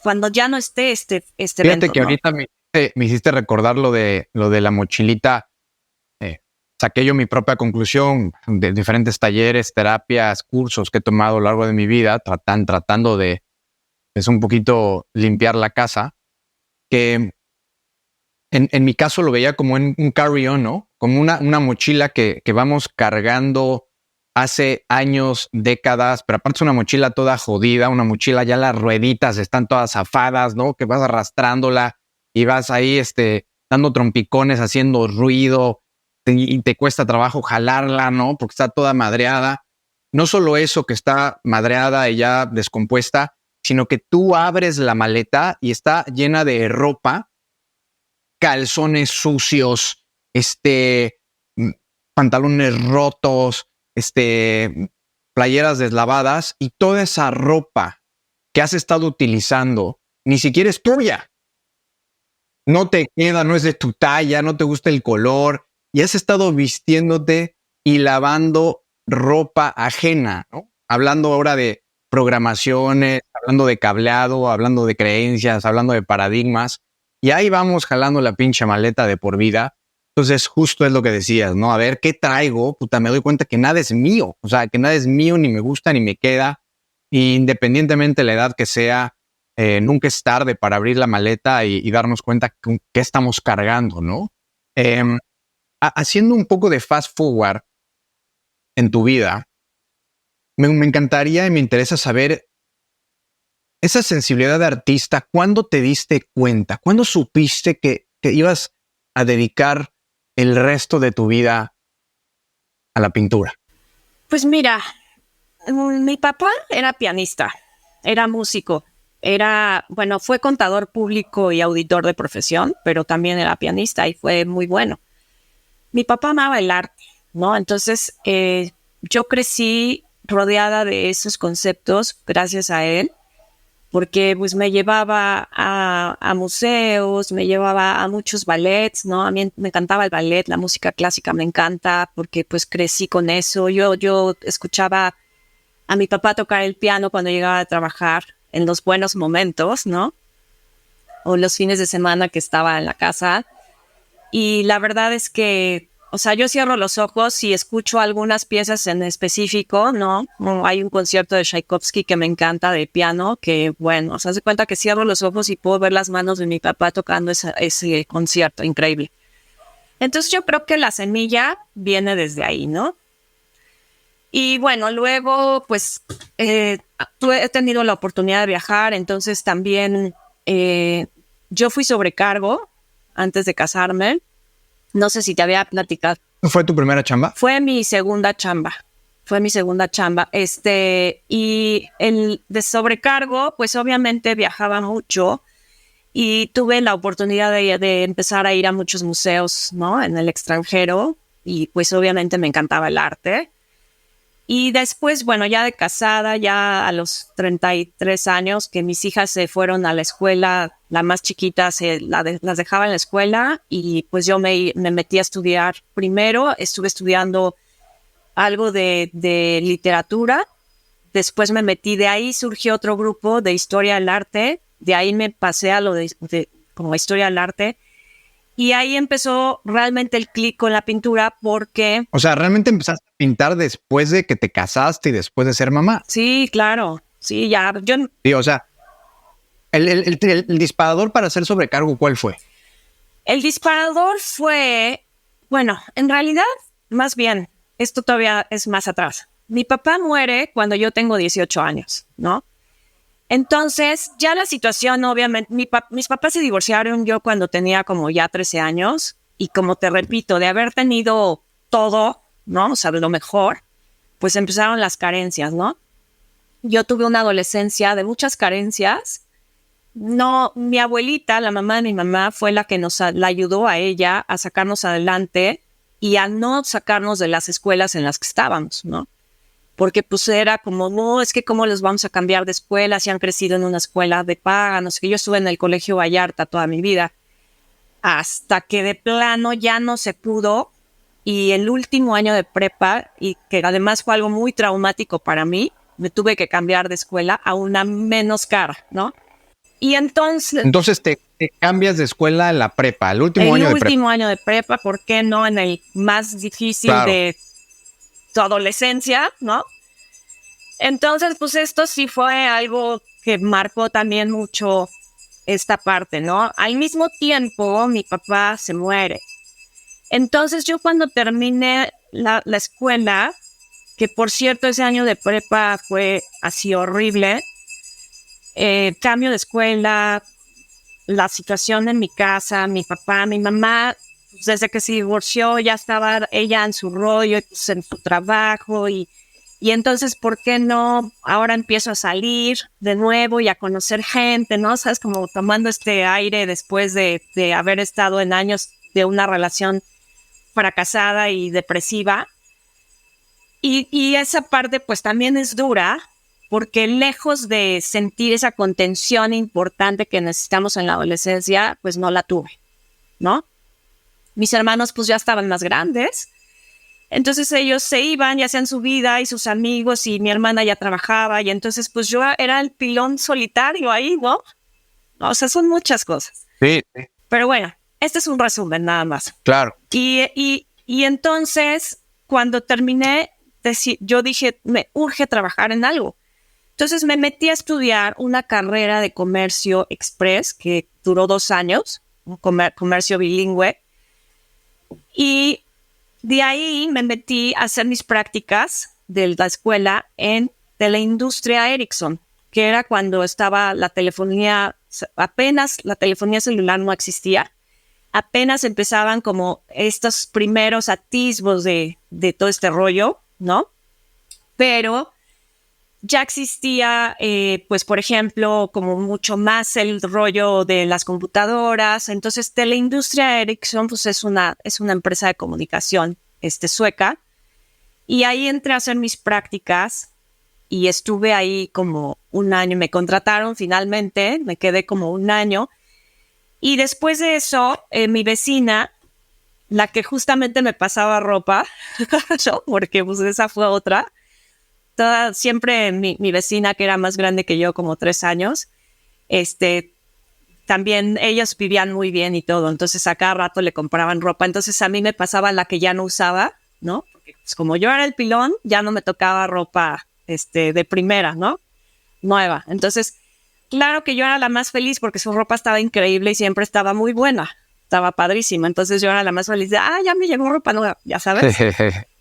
cuando ya no esté este Fíjate evento. que ¿no? ahorita me hiciste recordar lo de la mochilita. Saqué yo mi propia conclusión de diferentes talleres, terapias, cursos que he tomado a lo largo de mi vida, tratando de un poquito limpiar la casa, que en mi caso lo veía como en un carry-on, ¿no? Como una mochila que vamos cargando hace años, décadas, pero aparte es una mochila toda jodida, una mochila ya las rueditas están todas zafadas, ¿no? Que vas arrastrándola y vas ahí dando trompicones, haciendo ruido, y te cuesta trabajo jalarla, ¿no? Porque está toda madreada. No solo eso, que está madreada y ya descompuesta, sino que tú abres la maleta y está llena de ropa, calzones sucios, pantalones rotos, playeras deslavadas, y toda esa ropa que has estado utilizando ni siquiera es tuya. No te queda, no es de tu talla, no te gusta el color, y has estado vistiéndote y lavando ropa ajena, ¿no? Hablando ahora de programaciones, hablando de cableado, hablando de creencias, hablando de paradigmas, y ahí vamos jalando la pinche maleta de por vida. Entonces, justo es lo que decías, ¿no? A ver, ¿qué traigo? Puta, me doy cuenta que nada es mío. O sea, que nada es mío, ni me gusta, ni me queda. Y independientemente de la edad que sea, nunca es tarde para abrir la maleta y darnos cuenta con qué estamos cargando, ¿no? Haciendo un poco de fast forward en tu vida, me encantaría y me interesa saber esa sensibilidad de artista. ¿Cuándo te diste cuenta? ¿Cuándo supiste que ibas a dedicar el resto de tu vida a la pintura? Pues mira, mi papá era pianista, era músico, fue contador público y auditor de profesión, pero también era pianista y fue muy bueno. Mi papá amaba el arte, ¿no? Entonces, yo crecí rodeada de esos conceptos gracias a él, porque pues me llevaba a museos, me llevaba a muchos ballets, ¿no? A mí me encantaba el ballet, la música clásica me encanta, porque pues crecí con eso. Yo escuchaba a mi papá tocar el piano cuando llegaba a trabajar en los buenos momentos, ¿no? O los fines de semana que estaba en la casa. Y la verdad es que, o sea, yo cierro los ojos y escucho algunas piezas en específico, ¿no? Hay un concierto de Tchaikovsky que me encanta de piano, que bueno, se hace cuenta que cierro los ojos y puedo ver las manos de mi papá tocando ese concierto, increíble. Entonces yo creo que la semilla viene desde ahí, ¿no? Y bueno, luego pues he tenido la oportunidad de viajar, entonces también yo fui sobrecargo antes de casarme. No sé si te había platicado. ¿Fue tu primera chamba? Fue mi segunda chamba. Y el de sobrecargo, pues obviamente viajaba mucho y tuve la oportunidad de empezar a ir a muchos museos, ¿no? En el extranjero, y pues obviamente me encantaba el arte. Y después, bueno, ya de casada, ya a los 33 años, que mis hijas se fueron a la escuela, la más chiquita las dejaba en la escuela, y pues yo me metí a estudiar. Primero estuve estudiando algo de literatura, después me metí, de ahí surgió otro grupo de historia del arte, de ahí me pasé a lo de como historia del arte. Y ahí empezó realmente el clic con la pintura, porque... O sea, ¿realmente empezaste a pintar después de que te casaste y después de ser mamá? Sí, claro. Sí, ya. Sí, o sea, el disparador para hacer sobrecargo, ¿cuál fue? El disparador fue... Bueno, en realidad, más bien, esto todavía es más atrás. Mi papá muere cuando yo tengo 18 años, ¿no? Entonces, ya la situación, obviamente, mis papás se divorciaron yo cuando tenía como ya 13 años, y como te repito, de haber tenido todo, ¿no? O sea, de lo mejor, pues empezaron las carencias, ¿no? Yo tuve una adolescencia de muchas carencias. No, mi abuelita, la mamá de mi mamá, fue la que la ayudó a ella a sacarnos adelante y a no sacarnos de las escuelas en las que estábamos, ¿no? Porque pues era como, no, es que cómo les vamos a cambiar de escuela si han crecido en una escuela de paga, no sé qué. Yo estuve en el Colegio Vallarta toda mi vida, hasta que de plano ya no se pudo, y el último año de prepa, y que además fue algo muy traumático para mí, me tuve que cambiar de escuela a una menos cara, ¿no? Y entonces te cambias de escuela en la prepa, el último año de prepa. El último año de prepa, ¿por qué no? En el más difícil, claro, de tu adolescencia, ¿no? Entonces, pues esto sí fue algo que marcó también mucho esta parte, ¿no? Al mismo tiempo, mi papá se muere. Entonces, yo cuando terminé la escuela, que por cierto ese año de prepa fue así horrible, cambio de escuela, la situación en mi casa, mi papá, mi mamá, pues desde que se divorció ya estaba ella en su rollo, pues en su trabajo, y entonces, ¿por qué no? Ahora empiezo a salir de nuevo y a conocer gente, ¿no? Sabes, como tomando este aire después de haber estado en años de una relación fracasada y depresiva. Y esa parte pues también es dura, porque lejos de sentir esa contención importante que necesitamos en la adolescencia, pues no la tuve, ¿no? Mis hermanos pues ya estaban más grandes. Entonces ellos se iban y hacían su vida y sus amigos y mi hermana ya trabajaba y entonces pues yo era el pilón solitario ahí, ¿no? O sea, son muchas cosas. Sí, Pero bueno, este es un resumen nada más. claro. Y entonces cuando terminé, yo dije, me urge trabajar en algo. Entonces me metí a estudiar una carrera de comercio express que duró 2 años, un comercio bilingüe. Y de ahí me metí a hacer mis prácticas de la escuela de la industria Ericsson, que era cuando estaba la telefonía, apenas la telefonía celular no existía. Apenas empezaban como estos primeros atisbos de todo este rollo, ¿no? Pero ya existía, pues, por ejemplo, como mucho más el rollo de las computadoras. Entonces, de la industria Ericsson, pues, es una empresa de comunicación sueca. Y ahí entré a hacer mis prácticas y estuve ahí como 1 año. Me contrataron finalmente, me quedé como 1 año. Y después de eso, mi vecina, la que justamente me pasaba ropa, ¿no? Porque pues esa fue otra. Siempre mi vecina, que era más grande que yo, como 3 años, también ellos vivían muy bien y todo. Entonces a cada rato le compraban ropa. Entonces a mí me pasaba la que ya no usaba, ¿no? Porque pues, como yo era el pilón, ya no me tocaba ropa de primera, ¿no? Nueva. Entonces, claro que yo era la más feliz porque su ropa estaba increíble y siempre estaba muy buena. Estaba padrísima. Entonces yo era la más feliz de, ya me llegó ropa nueva, ya sabes.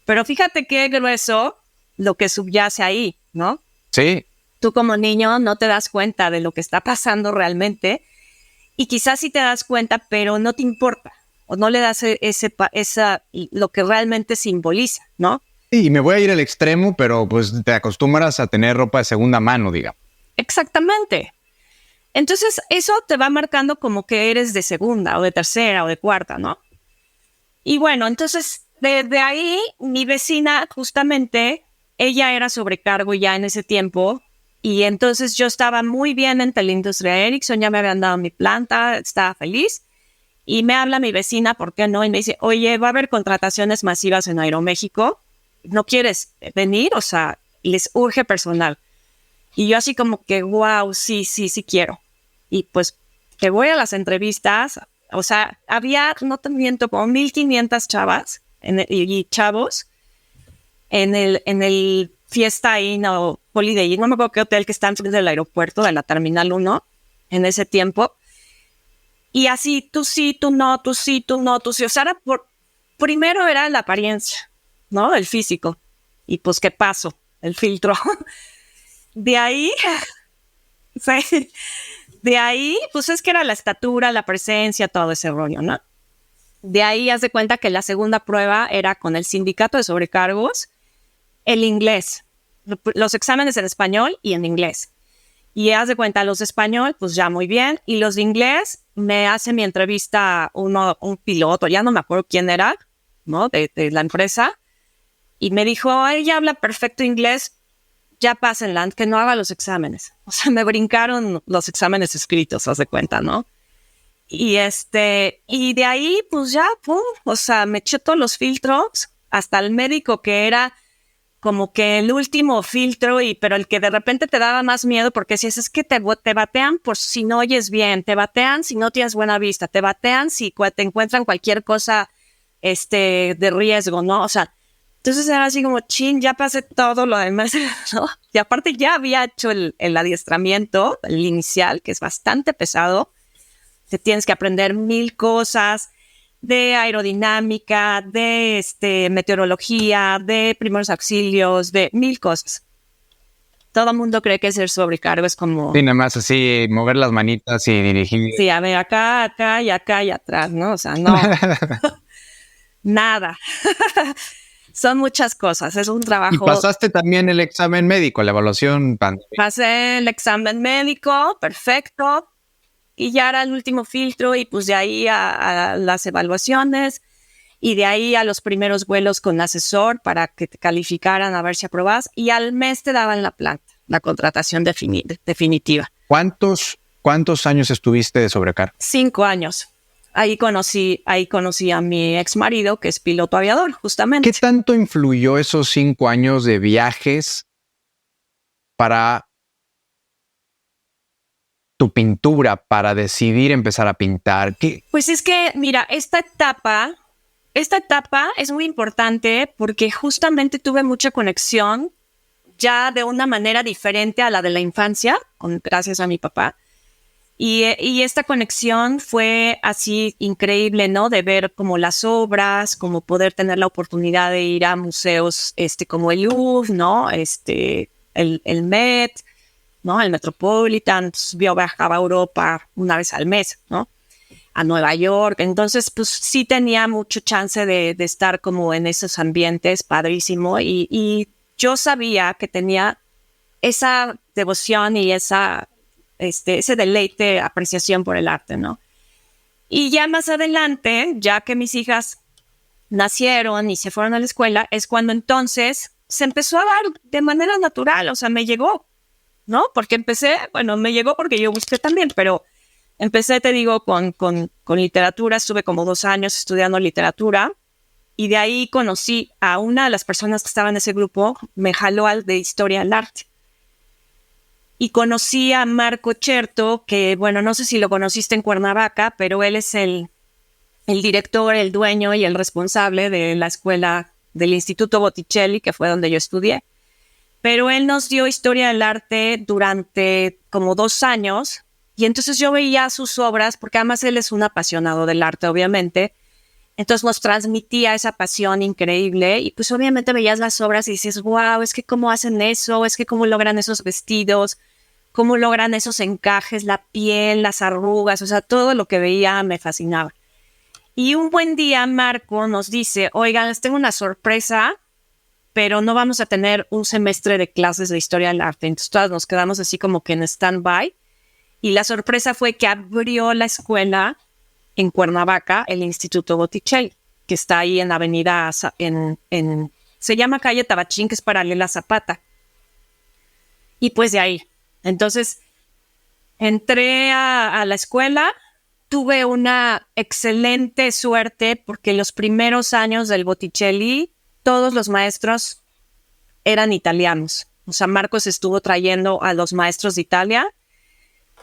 Pero fíjate qué grueso lo que subyace ahí, ¿no? Sí. Tú como niño no te das cuenta de lo que está pasando realmente y quizás sí te das cuenta, pero no te importa o no le das lo que realmente simboliza, ¿no? Sí, y me voy a ir al extremo, pero pues te acostumbras a tener ropa de segunda mano, digamos. Exactamente. Entonces eso te va marcando como que eres de segunda o de tercera o de cuarta, ¿no? Y bueno, entonces de ahí mi vecina justamente, ella era sobrecargo ya en ese tiempo y entonces yo estaba muy bien en Teleindustria Ericsson, ya me habían dado mi planta, estaba feliz y me habla mi vecina, ¿por qué no? Y me dice, oye, va a haber contrataciones masivas en Aeroméxico, ¿no quieres venir? O sea, les urge personal. Y yo así como que, wow, sí quiero. Y pues que voy a las entrevistas, o sea, había, no te miento, como 1,500 chavas y chavos en el Fiesta Inn o Holiday Inn, no me acuerdo qué hotel que está enfrente del aeropuerto, de la Terminal 1, en ese tiempo. Y así, tú sí, tú no, tú sí, tú no, tú sí. O sea, primero era la apariencia, ¿no? El físico. Y pues, ¿qué pasó? El filtro. De ahí, sí, de ahí, pues es que era la estatura, la presencia, todo ese rollo, ¿no? De ahí, haz de cuenta que la segunda prueba era con el sindicato de sobrecargos, el inglés, los exámenes en español y en inglés. Y haz de cuenta, los de español, pues ya muy bien, y los de inglés, me hace mi entrevista un piloto, ya no me acuerdo quién era, ¿no? De la empresa, y me dijo, ella habla perfecto inglés, ya pásenla, que no haga los exámenes. O sea, me brincaron los exámenes escritos, haz de cuenta, ¿no? Y y de ahí, pues ya, pum, o sea, me eché todos los filtros, hasta el médico que era como que el último filtro, pero el que de repente te daba más miedo, porque si es que te batean por si no oyes bien, te batean si no tienes buena vista, te batean si te encuentran cualquier cosa de riesgo, ¿no? O sea, entonces era así como, chin, ya pasé todo lo demás, ¿no? Y aparte ya había hecho el adiestramiento, el inicial, que es bastante pesado. Te tienes que aprender 1,000 cosas de aerodinámica, de meteorología, de primeros auxilios, de 1,000 cosas. Todo el mundo cree que ser sobrecargo es como... Sí, nada más así, mover las manitas y dirigir. Sí, a ver, acá y atrás, ¿no? O sea, no. Nada. Son muchas cosas, es un trabajo. Y pasaste también el examen médico, la evaluación pandémica. Pasé el examen médico, perfecto, y ya era el último filtro y pues de ahí a las evaluaciones y de ahí a los primeros vuelos con asesor para que te calificaran a ver si aprobas y al mes te daban la planta, la contratación definitiva. ¿Cuántos años estuviste de sobrecargo? 5 años. ahí conocí a mi ex marido, que es piloto aviador, justamente. ¿Qué tanto influyó esos 5 años de viajes para tu pintura, para decidir empezar a pintar? Pues es que, mira, esta etapa es muy importante porque justamente tuve mucha conexión ya de una manera diferente a la de la infancia, gracias a mi papá. Y esta conexión fue así increíble, ¿no? De ver como las obras, como poder tener la oportunidad de ir a museos como el Louvre, ¿no? El Met, ¿no? El Metropolitan. Entonces, yo viajaba a Europa una vez al mes, ¿no? A Nueva York. Entonces, pues sí tenía mucho chance de estar como en esos ambientes, padrísimo. Y yo sabía que tenía esa devoción y ese deleite, apreciación por el arte, ¿no? Y ya más adelante, ya que mis hijas nacieron y se fueron a la escuela, es cuando entonces se empezó a dar de manera natural, o sea, me llegó, ¿no? Porque me llegó porque yo busqué también, pero empecé, te digo, con literatura, estuve como 2 años estudiando literatura y de ahí conocí a una de las personas que estaba en ese grupo, me jaló al de historia del arte. Y conocí a Marco Cherto, que, bueno, no sé si lo conociste en Cuernavaca, pero él es el director, el dueño y el responsable de la escuela del Instituto Botticelli, que fue donde yo estudié. Pero él nos dio historia del arte durante como 2 años, y entonces yo veía sus obras, porque además él es un apasionado del arte, obviamente. Entonces nos transmitía esa pasión increíble y pues obviamente veías las obras y dices, wow, es que cómo hacen eso, es que cómo logran esos vestidos, cómo logran esos encajes, la piel, las arrugas, o sea, todo lo que veía me fascinaba. Y un buen día Marco nos dice, oigan, les tengo una sorpresa, pero no vamos a tener un semestre de clases de historia del arte. Entonces todas nos quedamos así como que en stand-by. Y la sorpresa fue que abrió la escuela en Cuernavaca, el Instituto Botticelli, que está ahí en la avenida, se llama calle Tabachín, que es paralela a Zapata. Y pues de ahí. Entonces, entré a la escuela, tuve una excelente suerte porque los primeros años del Botticelli, todos los maestros eran italianos. O sea, Marcos estuvo trayendo a los maestros de Italia.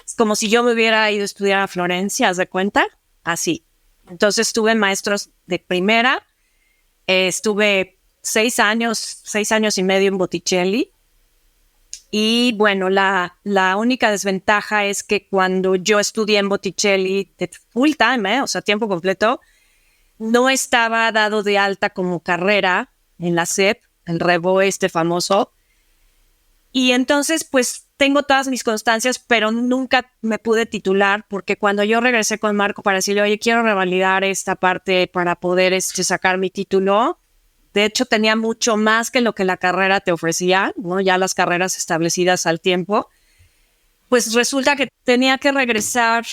Es como si yo me hubiera ido a estudiar a Florencia, ¿haz de cuenta? Así. Entonces tuve maestros de primera, estuve 6 años y medio en Botticelli. Y bueno, la única desventaja es que cuando yo estudié en Botticelli de full time, o sea, tiempo completo, no estaba dado de alta como carrera en la SEP, el Rebo famoso. Y entonces, pues, tengo todas mis constancias, pero nunca me pude titular porque cuando yo regresé con Marco para decirle, oye, quiero revalidar esta parte para poder sacar mi título, de hecho tenía mucho más que lo que la carrera te ofrecía, ¿no? Ya las carreras establecidas al tiempo, pues resulta que tenía que regresar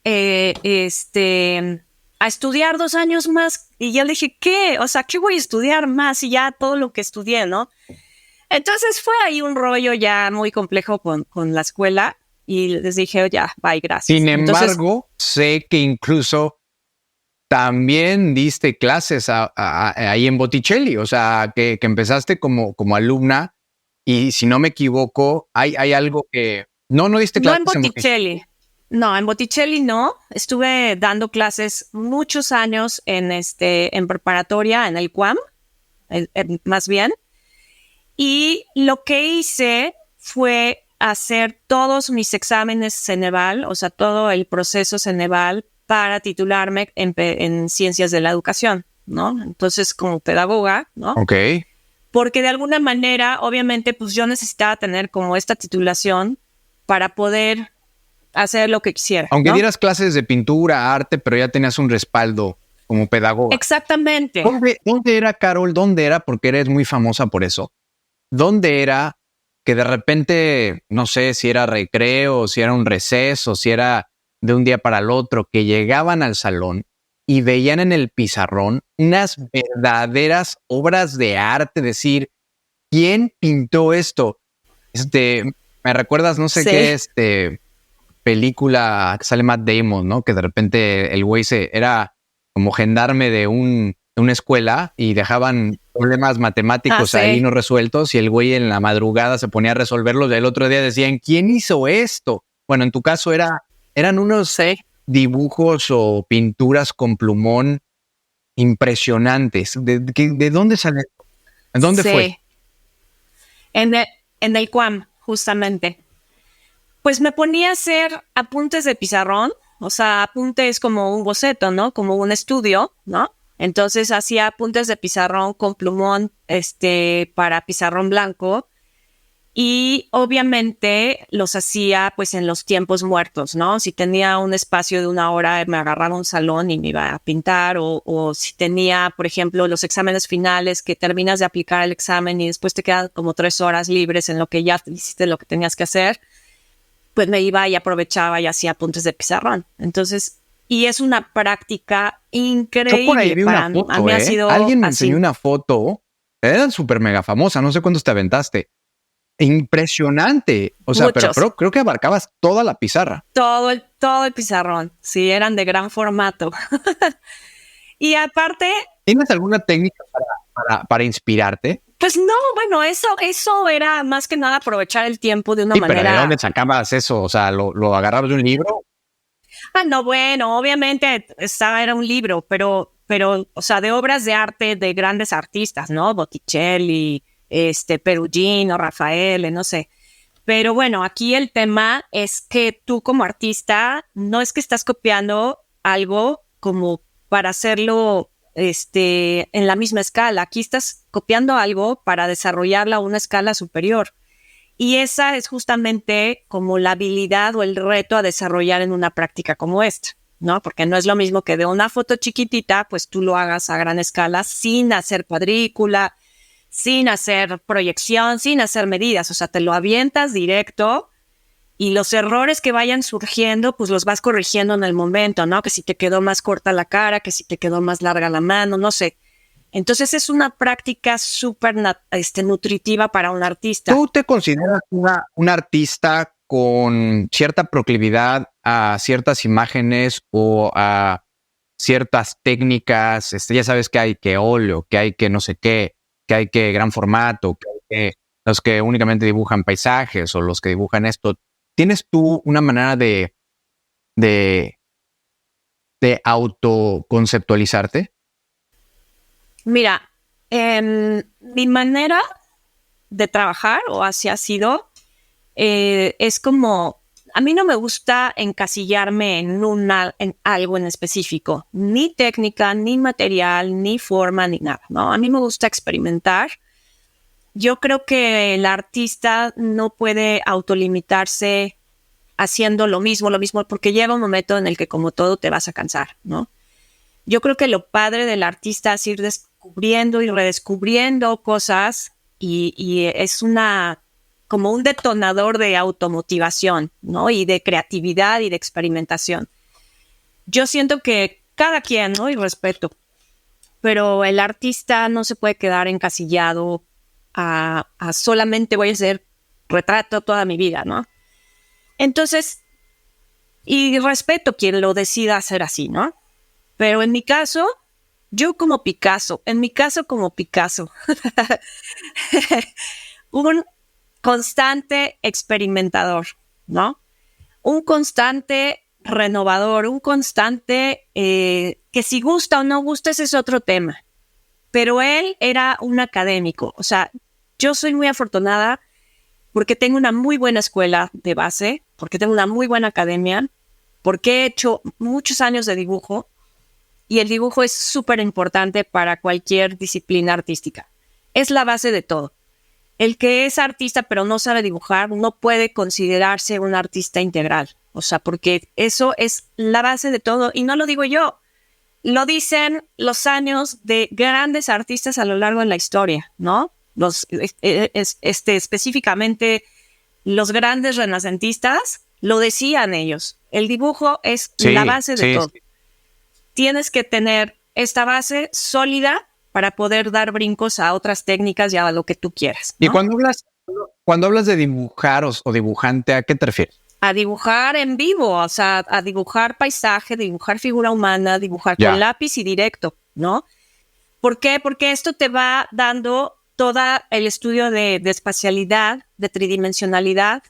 a estudiar 2 años más y yo le dije, ¿qué? O sea, ¿qué voy a estudiar más? Y ya todo lo que estudié, ¿no? Entonces fue ahí un rollo ya muy complejo con la escuela y les dije, ya, bye, gracias. Sin Entonces, embargo, sé que incluso también diste clases ahí en Botticelli, o sea, que empezaste como alumna y si no me equivoco, hay algo que... No diste no clases en Botticelli. No, en Botticelli no. Estuve dando clases muchos años en preparatoria, en el CUAM, más bien. Y lo que hice fue hacer todos mis exámenes Ceneval, o sea, todo el proceso Ceneval para titularme en ciencias de la educación, ¿no? Entonces, como pedagoga, ¿no? Ok. Porque de alguna manera, obviamente, pues yo necesitaba tener como esta titulación para poder hacer lo que quisiera. Aunque ¿no? dieras clases de pintura, arte, pero ya tenías un respaldo como pedagoga. Exactamente. ¿Dónde era, Carol? ¿Dónde era? Porque eres muy famosa por eso. ¿Dónde era que de repente, no sé si era recreo, si era un receso, si era de un día para el otro, que llegaban al salón y veían en el pizarrón unas verdaderas obras de arte? Decir, ¿quién pintó esto? Me recuerdas, no sé Sí. qué, película que sale Matt Damon, ¿no? Que de repente el güey era como gendarme de una escuela y dejaban problemas matemáticos sí. ahí no resueltos y el güey en la madrugada se ponía a resolverlos y el otro día decían, ¿quién hizo esto? Bueno, en tu caso eran unos dibujos o pinturas con plumón impresionantes. ¿De dónde sale? ¿En dónde fue? En el QAM, justamente. Pues me ponía a hacer apuntes de pizarrón, o sea, apuntes como un boceto, ¿no? Como un estudio, ¿no? Entonces hacía apuntes de pizarrón con plumón, para pizarrón blanco. Y obviamente los hacía pues en los tiempos muertos, ¿no? Si tenía un espacio de 1 hora, me agarraba un salón y me iba a pintar, o si tenía, por ejemplo, los exámenes finales que terminas de aplicar el examen y después te quedan como 3 horas libres en lo que ya hiciste lo que tenías que hacer, pues me iba y aprovechaba y hacía apuntes de pizarrón. Entonces, y es una práctica increíble. Yo por ahí vi una foto, a mí ha sido alguien me así. enseñó una foto, era súper mega famosa, no sé cuántos te aventaste. Impresionante. O sea, pero creo que abarcabas toda la pizarra. Todo el pizarrón. Sí, eran de gran formato. Y aparte... ¿Tienes alguna técnica para inspirarte? Pues no, bueno, eso era más que nada aprovechar el tiempo de una manera... ¿Pero de dónde sacabas eso? O sea, ¿lo agarrabas de un libro? No, bueno, obviamente era un libro, pero, o sea, de obras de arte de grandes artistas, ¿no? Botticelli, Perugino, Rafael, no sé. Pero bueno, aquí el tema es que tú como artista no es que estás copiando algo como para hacerlo en la misma escala. Aquí estás copiando algo para desarrollarla a una escala superior. Y esa es justamente como la habilidad o el reto a desarrollar en una práctica como esta, ¿no? Porque no es lo mismo que de una foto chiquitita, pues tú lo hagas a gran escala sin hacer cuadrícula, sin hacer proyección, sin hacer medidas. O sea, te lo avientas directo y los errores que vayan surgiendo, pues los vas corrigiendo en el momento, ¿no? Que si te quedó más corta la cara, que si te quedó más larga la mano, no sé. Entonces es una práctica súper nutritiva para un artista. ¿Tú te consideras una artista con cierta proclividad a ciertas imágenes o a ciertas técnicas? Ya sabes que hay que óleo, que hay que no sé qué, que hay que gran formato, que hay que los que únicamente dibujan paisajes o los que dibujan esto. ¿Tienes tú una manera de autoconceptualizarte? Mira, mi manera de trabajar, o así ha sido, es como, a mí no me gusta encasillarme en algo en específico, ni técnica, ni material, ni forma, ni nada, ¿no? A mí me gusta experimentar. Yo creo que el artista no puede autolimitarse haciendo lo mismo, porque llega un momento en el que como todo te vas a cansar, ¿no? Yo creo que lo padre del artista es ir descubriendo y redescubriendo cosas y es como un detonador de automotivación, ¿no? Y de creatividad y de experimentación. Yo siento que cada quien, ¿no? Y respeto, pero el artista no se puede quedar encasillado a solamente voy a hacer retrato toda mi vida, ¿no? Entonces, y respeto quien lo decida hacer así, ¿no? Pero en mi caso, yo como Picasso, un constante experimentador, ¿no? Un constante renovador, un constante que si gusta o no gusta, ese es otro tema. Pero él era un académico, o sea, yo soy muy afortunada porque tengo una muy buena escuela de base, porque tengo una muy buena academia, porque he hecho muchos años de dibujo y el dibujo es súper importante para cualquier disciplina artística. Es la base de todo. El que es artista pero no sabe dibujar no puede considerarse un artista integral, o sea, porque eso es la base de todo y no lo digo yo. Lo dicen los años de grandes artistas a lo largo de la historia, ¿no? Específicamente los grandes renacentistas lo decían ellos. El dibujo es la base de todo. Tienes que tener esta base sólida para poder dar brincos a otras técnicas y a lo que tú quieras, ¿no? Y cuando hablas de dibujar o dibujante, ¿a qué te refieres? a dibujar en vivo, o sea, a dibujar paisaje, dibujar figura humana, dibujar con lápiz y directo, ¿no? ¿Por qué? Porque esto te va dando todo el estudio de espacialidad, de tridimensionalidad.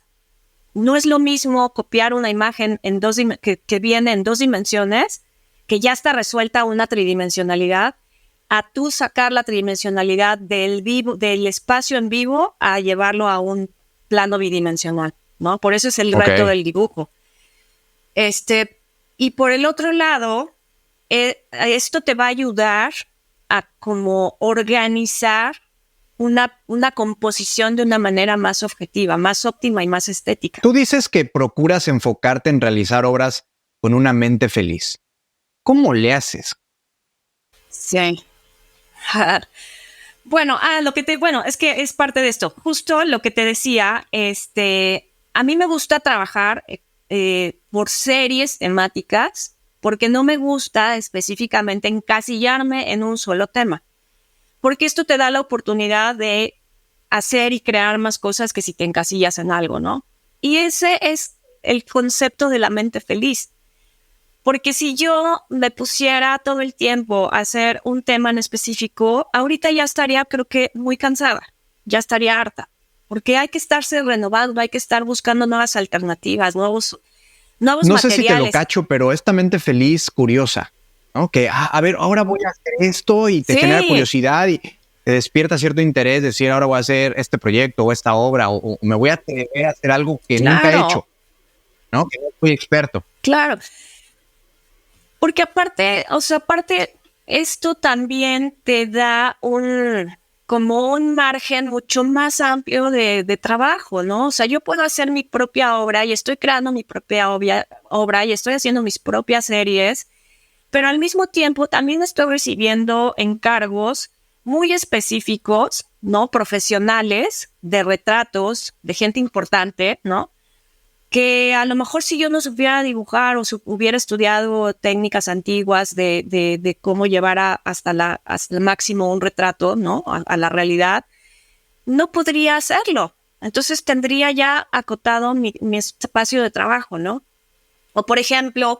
No es lo mismo copiar una imagen en que viene en 2 dimensiones, que ya está resuelta una tridimensionalidad, a tú sacar la tridimensionalidad del espacio en vivo a llevarlo a un plano bidimensional, ¿no? Por eso es el reto del dibujo. Y por el otro lado, esto te va a ayudar a como organizar una composición de una manera más objetiva, más óptima y más estética. Tú dices que procuras enfocarte en realizar obras con una mente feliz. ¿Cómo le haces? Sí. Bueno, es que es parte de esto. Justo lo que te decía, a mí me gusta trabajar por series temáticas porque no me gusta específicamente encasillarme en un solo tema. Porque esto te da la oportunidad de hacer y crear más cosas que si te encasillas en algo, ¿no? Y ese es el concepto de la mente feliz. Porque si yo me pusiera todo el tiempo a hacer un tema en específico, ahorita ya estaría, creo que, muy cansada, ya estaría harta. Porque hay que estarse renovando, hay que estar buscando nuevas alternativas, nuevos No materiales. sé si te lo cacho, pero esta mente feliz, curiosa, ¿no? Que, a ver, ahora voy a hacer esto y te genera curiosidad y te despierta cierto interés, decir, ahora voy a hacer este proyecto o esta obra o me voy a atrever a hacer algo que nunca he hecho, ¿no? Que no soy experto. Claro. Porque aparte, esto también te da como un margen mucho más amplio de trabajo, ¿no? O sea, yo puedo hacer mi propia obra y estoy creando mi propia obra y estoy haciendo mis propias series, pero al mismo tiempo también estoy recibiendo encargos muy específicos, ¿no? Profesionales, de retratos, de gente importante, ¿no? Que a lo mejor si yo no supiera dibujar o hubiera estudiado técnicas antiguas de cómo llevar hasta el máximo un retrato, ¿no? A la realidad, no podría hacerlo. Entonces tendría ya acotado mi espacio de trabajo, ¿no? O por ejemplo,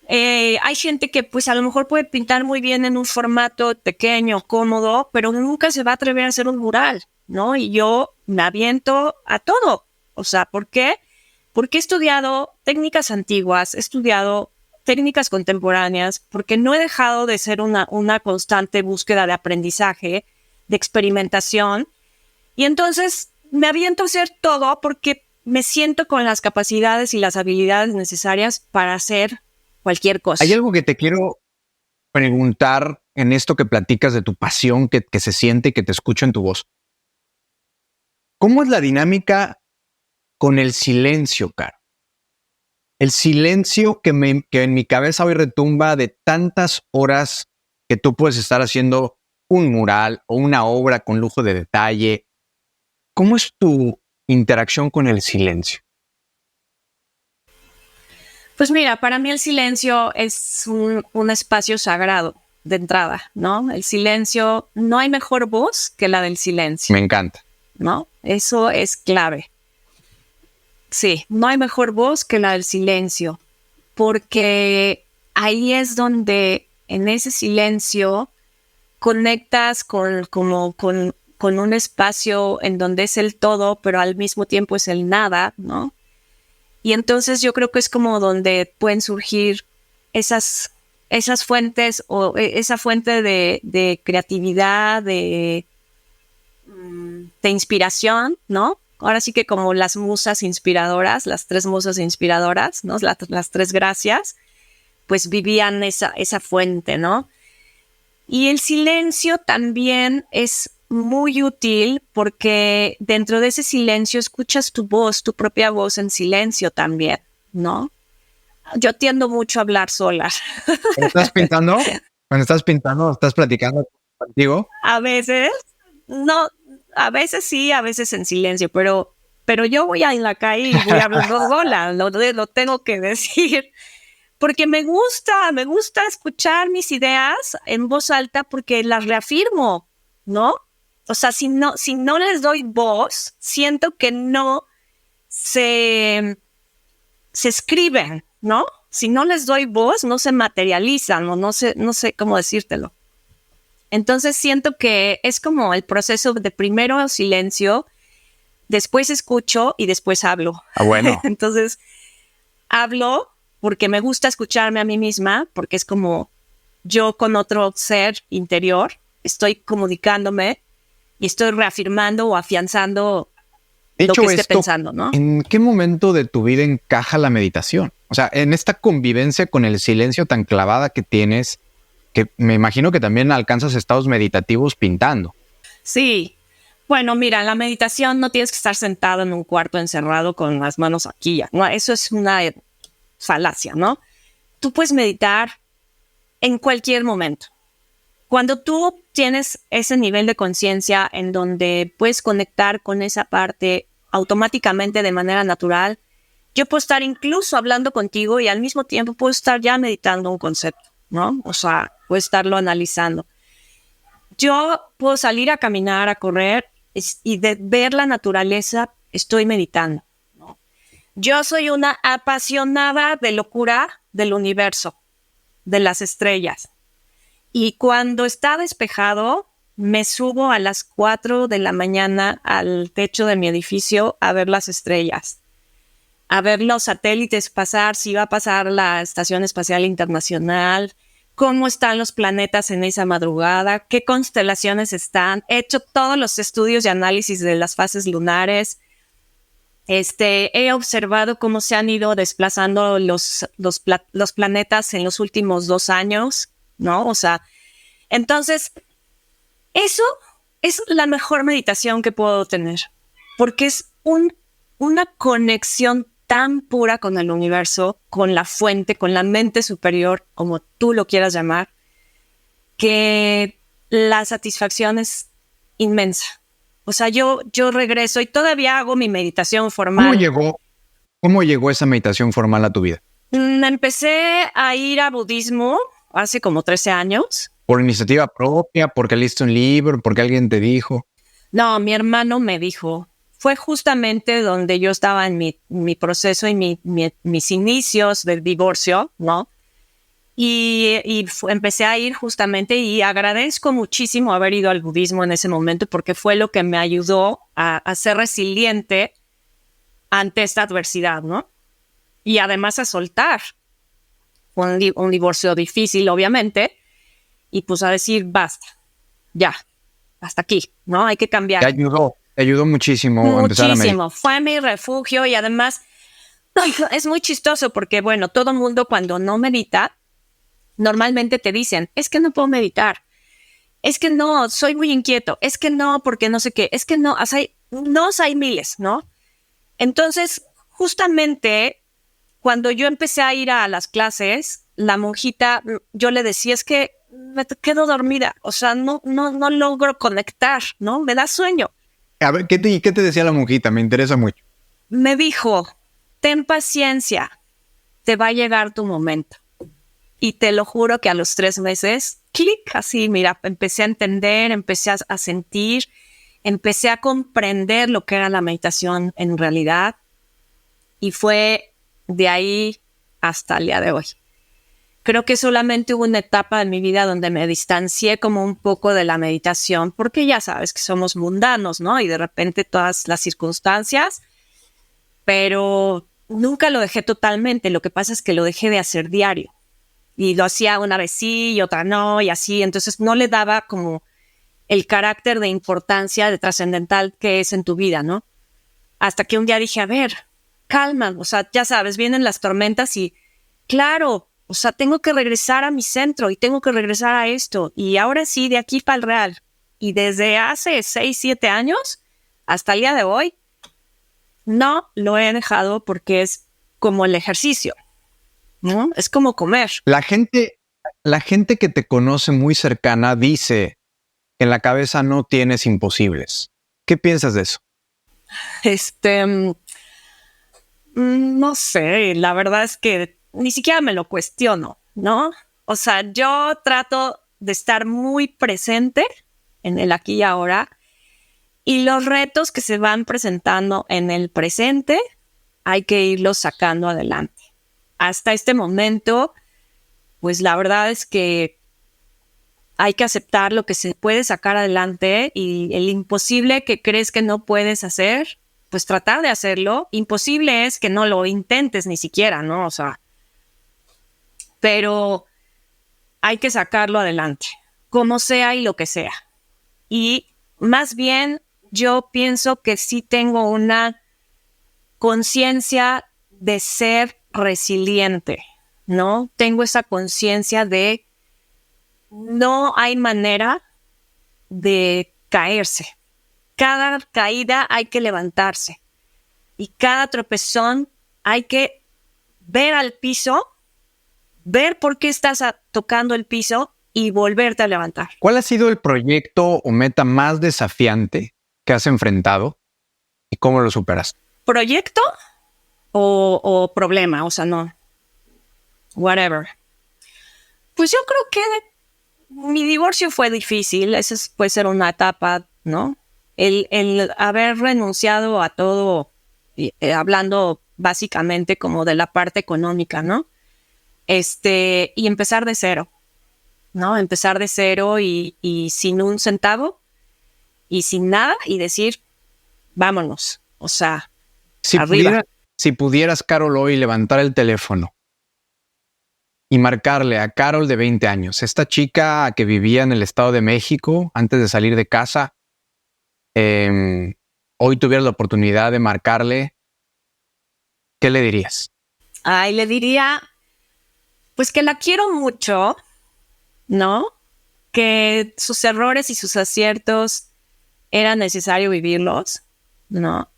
hay gente que pues a lo mejor puede pintar muy bien en un formato pequeño, cómodo, pero nunca se va a atrever a hacer un mural, ¿no? Y yo me aviento a todo. O sea, ¿por qué? Porque he estudiado técnicas antiguas, he estudiado técnicas contemporáneas, porque no he dejado de ser una constante búsqueda de aprendizaje, de experimentación. Y entonces me aviento a hacer todo porque me siento con las capacidades y las habilidades necesarias para hacer cualquier cosa. Hay algo que te quiero preguntar en esto que platicas de tu pasión, que se siente y que te escucho en tu voz. ¿Cómo es la dinámica con el silencio, Caro? El silencio que en mi cabeza hoy retumba de tantas horas que tú puedes estar haciendo un mural o una obra con lujo de detalle. ¿Cómo es tu interacción con el silencio? Pues mira, para mí el silencio es un espacio sagrado de entrada, ¿no? El silencio, no hay mejor voz que la del silencio. Me encanta. ¿No? Eso es clave. Sí, no hay mejor voz que la del silencio, porque ahí es donde en ese silencio conectas con un espacio en donde es el todo, pero al mismo tiempo es el nada, ¿no? Y entonces yo creo que es como donde pueden surgir esas fuentes o esa fuente de creatividad, de inspiración, ¿no? Ahora sí que como las musas inspiradoras, las 3 musas inspiradoras, ¿no? Las 3 gracias, pues vivían esa fuente, ¿no? Y el silencio también es muy útil porque dentro de ese silencio escuchas tu voz, tu propia voz en silencio también, ¿no? Yo tiendo mucho a hablar sola. ¿Cuando estás pintando? ¿Cuando estás pintando, estás platicando contigo? A veces, no, a veces sí, a veces en silencio, pero yo voy en la calle y voy hablando sola, lo tengo que decir. Porque me gusta escuchar mis ideas en voz alta porque las reafirmo, ¿no? O sea, si no les doy voz, siento que no se se escriben, ¿no? Si no les doy voz, no se materializan o no sé cómo decírtelo. Entonces siento que es como el proceso de primero silencio, después escucho y después hablo. Ah, bueno. Entonces hablo porque me gusta escucharme a mí misma, porque es como yo con otro ser interior, estoy comunicándome y estoy reafirmando o afianzando lo Dicho que esté esto, pensando, ¿no? ¿en qué momento de tu vida encaja la meditación? O sea, en esta convivencia con el silencio tan clavada que tienes, que me imagino que también alcanzas estados meditativos pintando. Sí. Bueno, mira, en la meditación no tienes que estar sentado en un cuarto encerrado con las manos aquí ya. No, eso es una falacia, ¿no? Tú puedes meditar en cualquier momento. Cuando tú tienes ese nivel de conciencia en donde puedes conectar con esa parte automáticamente de manera natural, yo puedo estar incluso hablando contigo y al mismo tiempo puedo estar ya meditando un concepto, ¿no? O sea, puedo estarlo analizando. Yo puedo salir a caminar, a correr y de ver la naturaleza estoy meditando, ¿no? Yo soy una apasionada de locura del universo, de las estrellas. Y cuando está despejado, me subo a las 4 de la mañana al techo de mi edificio a ver las estrellas, a ver los satélites pasar, si va a pasar la Estación Espacial Internacional, cómo están los planetas en esa madrugada, qué constelaciones están. He hecho todos los estudios y análisis de las fases lunares. He observado cómo se han ido desplazando los planetas en los últimos 2 años, ¿no? O sea, entonces, eso es la mejor meditación que puedo tener, porque es una conexión tan pura con el universo, con la fuente, con la mente superior, como tú lo quieras llamar, que la satisfacción es inmensa. O sea, yo regreso y todavía hago mi meditación formal. ¿Cómo llegó esa meditación formal a tu vida? Empecé a ir a budismo hace como 13 años. ¿Por iniciativa propia? ¿Porque leíste un libro? ¿Porque alguien te dijo? No, mi hermano me dijo. Fue justamente donde yo estaba en mi proceso y mis inicios del divorcio, ¿no? Empecé a ir justamente y agradezco muchísimo haber ido al budismo en ese momento porque fue lo que me ayudó a ser resiliente ante esta adversidad, ¿no? Y además a soltar. Fue un divorcio difícil, obviamente, y pues a decir, basta, ya, hasta aquí, ¿no? Hay que cambiar. Te ayudó muchísimo empezar a meditar. Muchísimo, fue mi refugio y además es muy chistoso porque, bueno, todo el mundo cuando no medita, normalmente te dicen, es que no puedo meditar, es que no, soy muy inquieto, es que no, porque no sé qué, es que no, hay miles, ¿no? Entonces, justamente cuando yo empecé a ir a las clases, la monjita, yo le decía, es que me quedo dormida, o sea, no logro conectar, ¿no? Me da sueño. A ver, ¿qué te decía la monjita? Me interesa mucho. Me dijo, ten paciencia, te va a llegar tu momento. Y te lo juro que a los 3 meses, clic, así, mira, empecé a entender, empecé a sentir, empecé a comprender lo que era la meditación en realidad. Y fue de ahí hasta el día de hoy. Creo que solamente hubo una etapa en mi vida donde me distancié como un poco de la meditación, porque ya sabes que somos mundanos, ¿no? Y de repente todas las circunstancias, pero nunca lo dejé totalmente. Lo que pasa es que lo dejé de hacer diario. Y lo hacía una vez sí y otra no, y así. Entonces no le daba como el carácter de importancia, de trascendental que es en tu vida, ¿no? Hasta que un día dije, a ver, calma, o sea, ya sabes, vienen las tormentas y claro, o sea, tengo que regresar a mi centro y tengo que regresar a esto. Y ahora sí, de aquí para el real. Y desde hace 6, 7 años hasta el día de hoy, no lo he dejado porque es como el ejercicio, ¿no? Es como comer. La gente que te conoce muy cercana dice que en la cabeza no tienes imposibles. ¿Qué piensas de eso? No sé, la verdad es que ni siquiera me lo cuestiono, ¿no? O sea, yo trato de estar muy presente en el aquí y ahora y los retos que se van presentando en el presente, hay que irlos sacando adelante. Hasta este momento, pues la verdad es que hay que aceptar lo que se puede sacar adelante y el imposible que crees que no puedes hacer, pues tratar de hacerlo. Imposible es que no lo intentes ni siquiera, ¿no? O sea, pero hay que sacarlo adelante, como sea y lo que sea. Y más bien, yo pienso que sí tengo una conciencia de ser resiliente, ¿no? Tengo esa conciencia de no hay manera de caerse. Cada caída hay que levantarse y cada tropezón hay que ver al piso, ver por qué estás tocando el piso y volverte a levantar. ¿Cuál ha sido el proyecto o meta más desafiante que has enfrentado y cómo lo superas? ¿Proyecto o problema? O sea, no. Whatever. Pues yo creo que mi divorcio fue difícil. Esa puede ser una etapa, ¿no? El haber renunciado a todo, hablando básicamente como de la parte económica, ¿no? Y empezar de cero, ¿no? Empezar de cero y sin un centavo y sin nada y decir, vámonos. O sea, arriba. Si pudieras, Carol, hoy levantar el teléfono y marcarle a Carol de 20 años, esta chica que vivía en el Estado de México antes de salir de casa, hoy tuvieras la oportunidad de marcarle, ¿qué le dirías? Ay, le diría, pues que la quiero mucho, ¿no? Que sus errores y sus aciertos era necesario vivirlos, ¿no?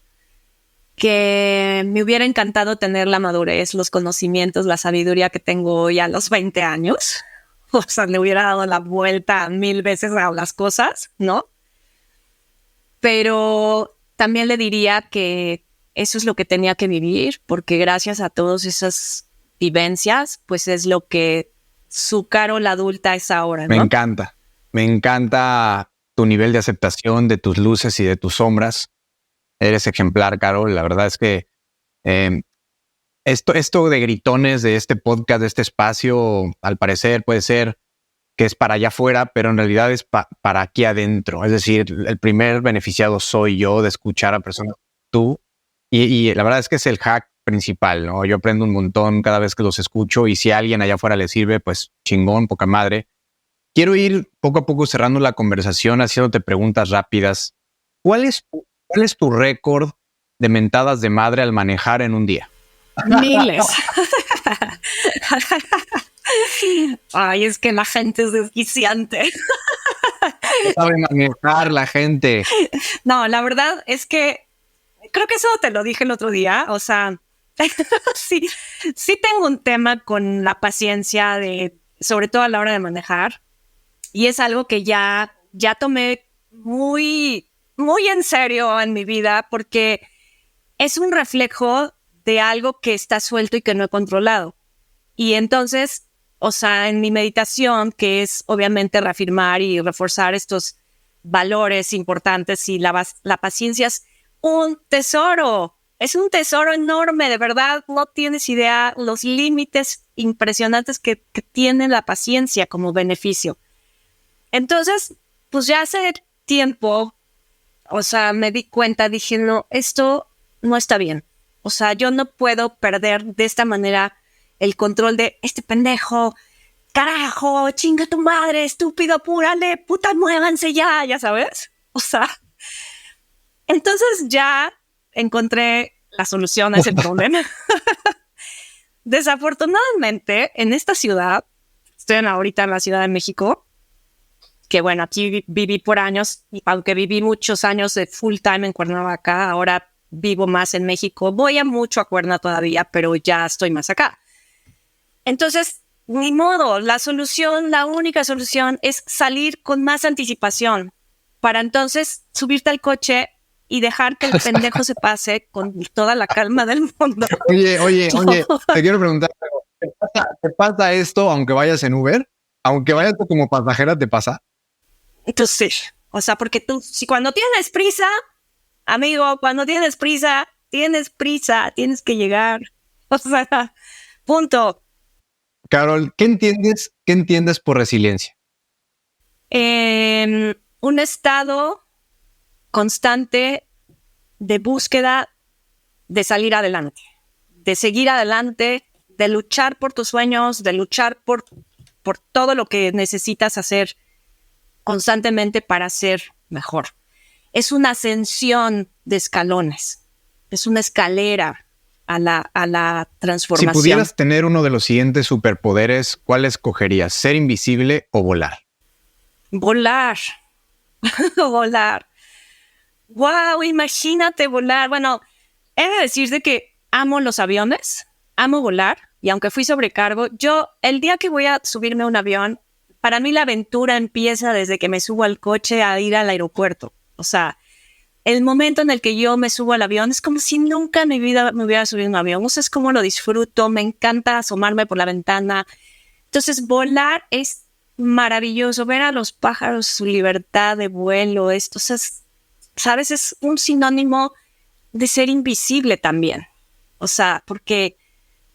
Que me hubiera encantado tener la madurez, los conocimientos, la sabiduría que tengo hoy a los 20 años. O sea, le hubiera dado la vuelta 1000 veces a las cosas, ¿no? Pero también le diría que eso es lo que tenía que vivir, porque gracias a todas esas vivencias, pues es lo que su Carol adulta es ahora, ¿no? Me encanta tu nivel de aceptación de tus luces y de tus sombras. Eres ejemplar, Carol. La verdad es que esto de gritones de este podcast, de este espacio, al parecer puede ser que es para allá afuera, pero en realidad es para aquí adentro. Es decir, el primer beneficiado soy yo de escuchar a personas como tú. Y la verdad es que es el hack principal, ¿no? Yo aprendo un montón cada vez que los escucho y si a alguien allá afuera le sirve, pues chingón, poca madre. Quiero ir poco a poco cerrando la conversación, haciéndote preguntas rápidas. ¿Cuál es tu récord de mentadas de madre al manejar en un día? Miles. Ay, es que la gente es desquiciante. Sabe manejar la gente. No, la verdad es que creo que eso te lo dije el otro día. O sea, sí tengo un tema con la paciencia sobre todo a la hora de manejar. Y es algo que ya tomé muy, muy en serio en mi vida porque es un reflejo de algo que está suelto y que no he controlado. Y entonces, o sea, en mi meditación, que es obviamente reafirmar y reforzar estos valores importantes y la paciencia es un tesoro enorme, de verdad, no tienes idea los límites impresionantes que tiene la paciencia como beneficio. Entonces, pues ya hace tiempo, o sea, me di cuenta, dije, no, esto no está bien. O sea, yo no puedo perder de esta manera el control de este pendejo, carajo, chinga tu madre, estúpido, apúrale, puta, muévanse ya sabes. O sea, entonces ya encontré la solución a ese problema. Desafortunadamente, en esta ciudad, estoy ahorita en la Ciudad de México, que bueno, aquí viví por años, y aunque viví muchos años de full time en Cuernavaca, ahora vivo más en México. Voy mucho a Cuerna todavía, pero ya estoy más acá. Entonces, ni modo, la única solución es salir con más anticipación para entonces subirte al coche y dejar que el pendejo se pase con toda la calma del mundo. Oye, te quiero preguntar, ¿te pasa esto aunque vayas en Uber? Aunque vayas como pasajera, ¿te pasa? Entonces sí, o sea, porque tú, si cuando tienes prisa, amigo, cuando tienes prisa, tienes prisa, tienes que llegar. O sea, punto. Carol, ¿qué entiendes por resiliencia? Un estado constante de búsqueda de salir adelante, de seguir adelante, de luchar por tus sueños, de luchar por todo lo que necesitas hacer constantemente para ser mejor. Es una ascensión de escalones, es una escalera a la Si transformación. pudieras tener uno de los siguientes superpoderes, ¿cuál escogerías? ¿Ser invisible o volar? Volar, volar. Wow, imagínate volar. Bueno, he de decirte que amo los aviones, amo volar, y aunque fui sobrecargo, el día que voy a subirme a un avión, para mí la aventura empieza desde que me subo al coche a ir al aeropuerto. O sea, el momento en el que yo me subo al avión es como si nunca en mi vida me hubiera subido a un avión. O sea, es como lo disfruto, me encanta asomarme por la ventana. Entonces, volar es maravilloso, ver a los pájaros, su libertad de vuelo, esto, o sea, ¿sabes? Es un sinónimo de ser invisible también. O sea, porque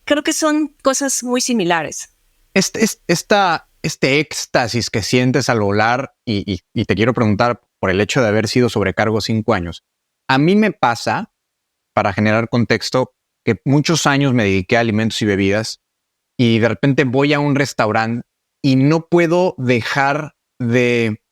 creo que son cosas muy similares. Este éxtasis que sientes al volar, y te quiero preguntar por el hecho de haber sido sobrecargo 5 años. A mí me pasa, para generar contexto, que muchos años me dediqué a alimentos y bebidas y de repente voy a un restaurante y no puedo dejar de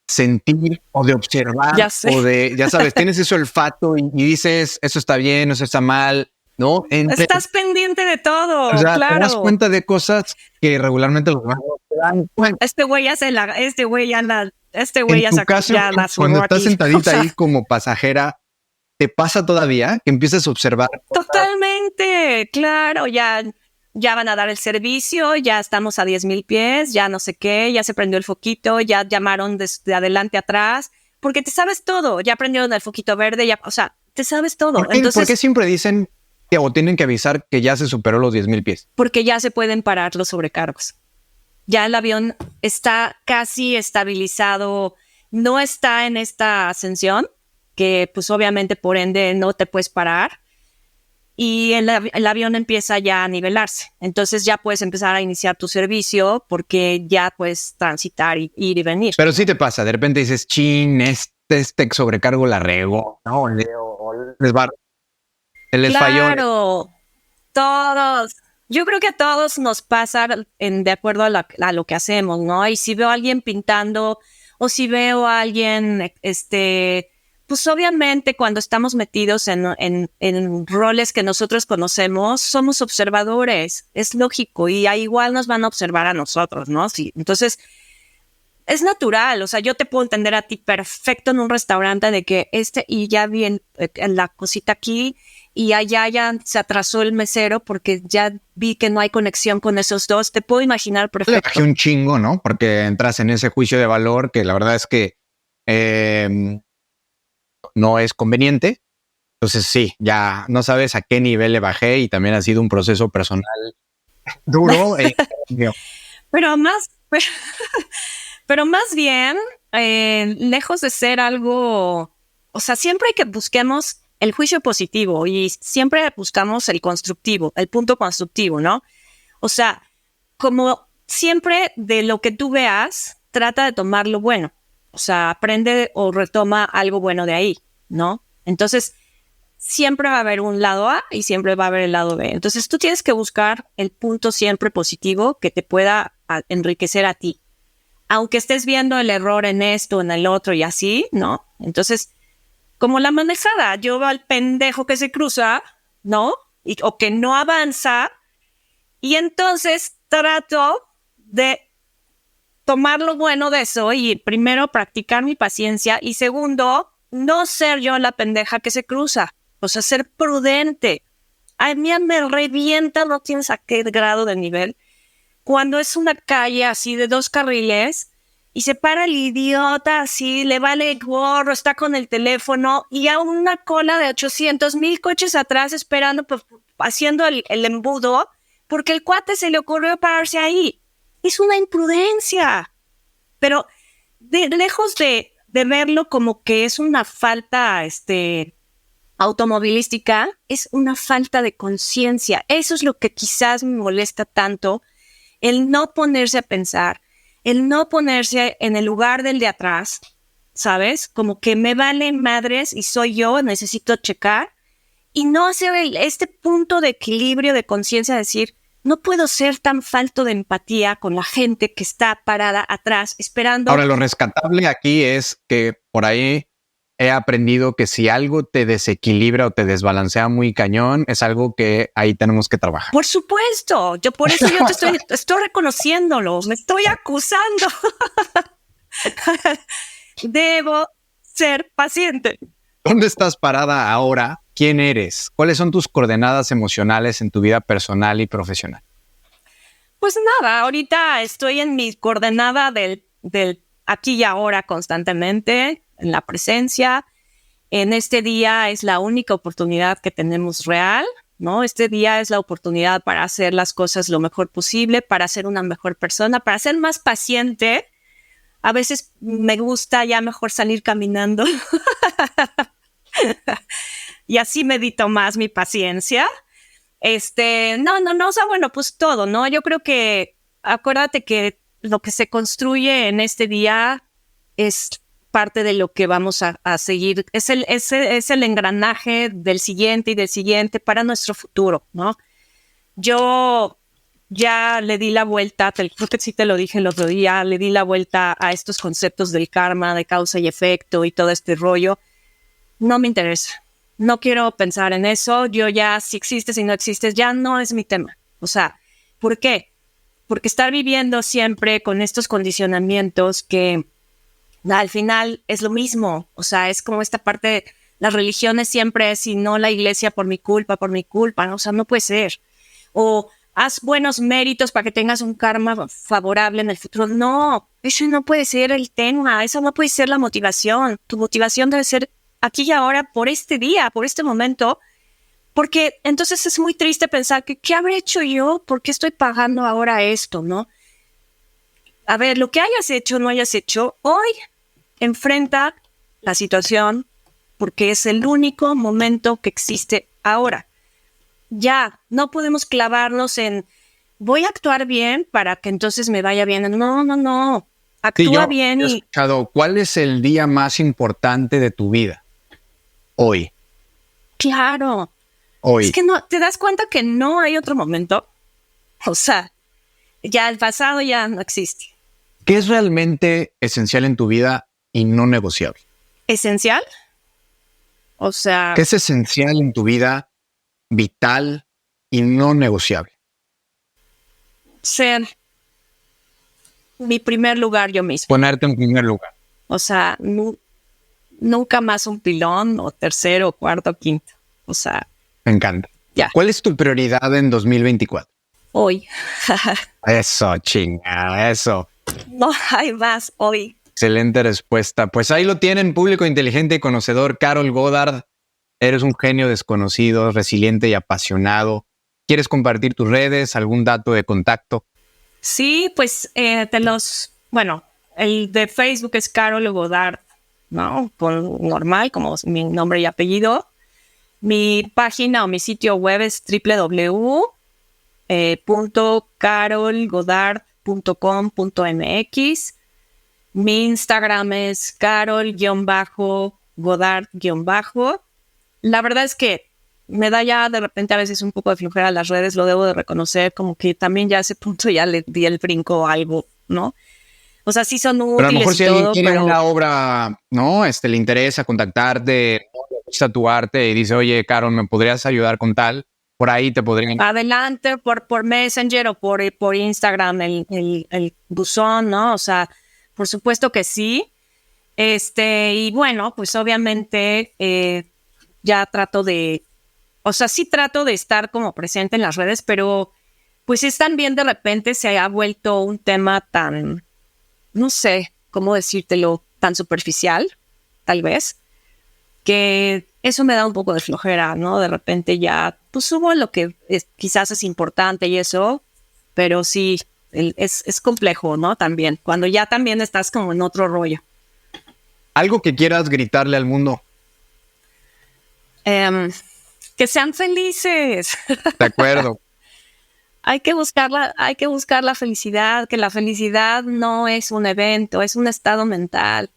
sentir o de observar Ya sé. o de, ya sabes, tienes ese olfato y dices, eso está bien, eso está mal, ¿no? Estás pendiente de todo, o sea, claro. te das cuenta de cosas que regularmente los demás no se dan cuenta. Este güey ya En tu caso, cuando estás sentadita ahí como pasajera, ¿te pasa todavía que empiezas a observar? Totalmente, claro, ya van a dar el servicio, ya estamos a 10,000 pies, ya no sé qué, ya se prendió el foquito, ya llamaron desde adelante a atrás, porque te sabes todo, ya prendieron el foquito verde, ya, o sea, te sabes todo. ¿Por qué, Entonces, ¿por qué siempre dicen que o tienen que avisar que ya se superó los 10,000 pies? porque ya se pueden parar los sobrecargos. Ya el avión está casi estabilizado, no está en esta ascensión, que pues obviamente por ende no te puedes parar, y el avión empieza ya a nivelarse. Entonces ya puedes empezar a iniciar tu servicio porque ya puedes transitar, ir y venir. Pero sí te pasa, de repente dices, chin, este sobrecargo la regó, ¿no? Les falló. Claro, todos. Yo creo que a todos nos pasa de acuerdo a lo que hacemos, ¿no? Y si veo a alguien pintando o si veo a alguien, pues obviamente cuando estamos metidos en roles que nosotros conocemos, somos observadores, es lógico, y igual nos van a observar a nosotros, ¿no? Sí, entonces, es natural, o sea, yo te puedo entender a ti perfecto en un restaurante de que y ya vi en la cosita aquí y allá ya se atrasó el mesero porque ya vi que no hay conexión con esos dos. Te puedo imaginar Le perfecto. bajé un chingo, ¿no? Porque entras en ese juicio de valor que la verdad es que no es conveniente. Entonces sí, ya no sabes a qué nivel le bajé y también ha sido un proceso personal duro. Pero más bien, lejos de ser algo, o sea, siempre hay que busquemos el juicio positivo y siempre buscamos el constructivo, el punto constructivo, ¿no? O sea, como siempre de lo que tú veas, trata de tomar lo bueno. O sea, aprende o retoma algo bueno de ahí, ¿no? Entonces, siempre va a haber un lado A y siempre va a haber el lado B. Entonces, tú tienes que buscar el punto siempre positivo que te pueda enriquecer a ti. Aunque estés viendo el error en esto, en el otro y así, ¿no? Entonces, como la manejada, yo veo al pendejo que se cruza, ¿no? O que no avanza, y entonces trato de tomar lo bueno de eso y primero practicar mi paciencia y segundo, no ser yo la pendeja que se cruza, o sea, ser prudente. A mí me revienta, no tienes a qué grado de nivel, cuando es una calle así de 2 carriles y se para el idiota así, le vale gorro, está con el teléfono y a una cola de 800,000 coches atrás esperando, pues, haciendo el embudo, porque el cuate se le ocurrió pararse ahí. Es una imprudencia. Pero lejos de verlo como que es una falta, automovilística es una falta de conciencia. Eso es lo que quizás me molesta tanto, el no ponerse a pensar, el no ponerse en el lugar del de atrás, ¿sabes? Como que me valen madres y soy yo, necesito checar y no hacer este punto de equilibrio de conciencia, decir, no puedo ser tan falto de empatía con la gente que está parada atrás esperando. Ahora, lo rescatable aquí es que por ahí he aprendido que si algo te desequilibra o te desbalancea muy cañón, es algo que ahí tenemos que trabajar. Por supuesto, por eso yo te estoy reconociéndolo, me estoy acusando. Debo ser paciente. ¿Dónde estás parada ahora? ¿Quién eres? ¿Cuáles son tus coordenadas emocionales en tu vida personal y profesional? Pues nada, ahorita estoy en mi coordenada del aquí y ahora constantemente, en la presencia. En este día es la única oportunidad que tenemos real, ¿no? Este día es la oportunidad para hacer las cosas lo mejor posible, para ser una mejor persona, para ser más paciente. A veces me gusta ya mejor salir caminando y así medito más mi paciencia. No, o sea, bueno, pues todo, ¿no? Yo creo que, acuérdate que lo que se construye en este día es parte de lo que vamos a seguir, es el engranaje del siguiente y del siguiente para nuestro futuro, ¿no? Yo ya le di la vuelta, creo que sí te lo dije el otro día, le di la vuelta a estos conceptos del karma, de causa y efecto y todo este rollo. No me interesa. No quiero pensar en eso. Yo ya, si existes y no existes, ya no es mi tema. O sea, ¿por qué? Porque estar viviendo siempre con estos condicionamientos que al final es lo mismo. O sea, es como esta parte, las religiones siempre es, y no la iglesia por mi culpa, ¿no? O sea, no puede ser. O haz buenos méritos para que tengas un karma favorable en el futuro. No, eso no puede ser el tema. Eso no puede ser la motivación. Tu motivación debe ser aquí y ahora, por este día, por este momento, porque entonces es muy triste pensar que ¿qué habré hecho yo? ¿Por qué estoy pagando ahora esto, no? A ver, lo que hayas hecho o no hayas hecho, hoy enfrenta la situación porque es el único momento que existe ahora. Ya, no podemos clavarnos en voy a actuar bien para que entonces me vaya bien. No. Actúa bien yo he escuchado, ¿cuál es el día más importante de tu vida? Hoy. Claro. Hoy. Es que no, ¿te das cuenta que no hay otro momento? O sea, ya el pasado ya no existe. ¿Qué es realmente esencial en tu vida y no negociable? ¿Esencial? O sea... ¿Qué es esencial en tu vida, vital y no negociable? Ser mi primer lugar yo mismo. Ponerte en primer lugar. O sea, nunca más un pilón o tercero, cuarto, quinto. O sea... Me encanta. Ya. ¿Cuál es tu prioridad en 2024? Hoy. Eso, chinga, eso. No hay más hoy. Excelente respuesta. Pues ahí lo tienen, público inteligente y conocedor. Carol Godard, eres un genio desconocido, resiliente y apasionado. ¿Quieres compartir tus redes, algún dato de contacto? Sí, pues bueno, el de Facebook es Carol Godard, ¿no? Normal, como mi nombre y apellido. Mi página o mi sitio web es www.carolgodard.com.mx. Mi Instagram es carol-godard-. La verdad es que me da ya de repente a veces un poco de flojera a las redes, lo debo de reconocer, como que también ya a ese punto ya le di el brinco a algo, ¿no? O sea, sí son útiles. Pero a lo mejor si alguien todo, quiere una obra, ¿no? Le interesa contactarte, le gusta tu arte y dice, oye, Carol, ¿me podrías ayudar con tal? Por ahí te podrían... Adelante, por Messenger o por Instagram, el buzón, ¿no? O sea, por supuesto que sí. Y bueno, pues obviamente ya trato de... O sea, sí trato de estar como presente en las redes, pero pues es también de repente se ha vuelto un tema tan, no sé cómo decírtelo, tan superficial, tal vez, que eso me da un poco de flojera, ¿no? De repente ya, pues subo lo que quizás es importante y eso, pero sí, es complejo, ¿no? También, cuando ya también estás como en otro rollo. ¿Algo que quieras gritarle al mundo? Que sean felices. De acuerdo. Hay que buscar la felicidad, que la felicidad no es un evento, es un estado mental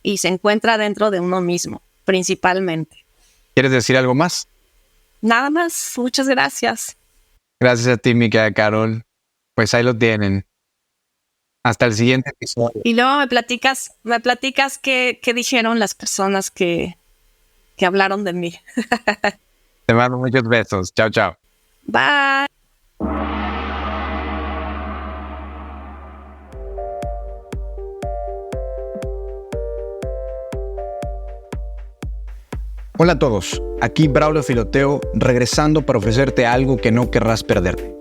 y se encuentra dentro de uno mismo, principalmente. ¿Quieres decir algo más? Nada más, muchas gracias. Gracias a ti, mi querida Carol. Pues ahí lo tienen. Hasta el siguiente episodio. Y luego me platicas qué dijeron las personas que hablaron de mí. Te mando muchos besos. Chao, chao. Bye. Hola a todos, aquí Braulio Filoteo, regresando para ofrecerte algo que no querrás perderte.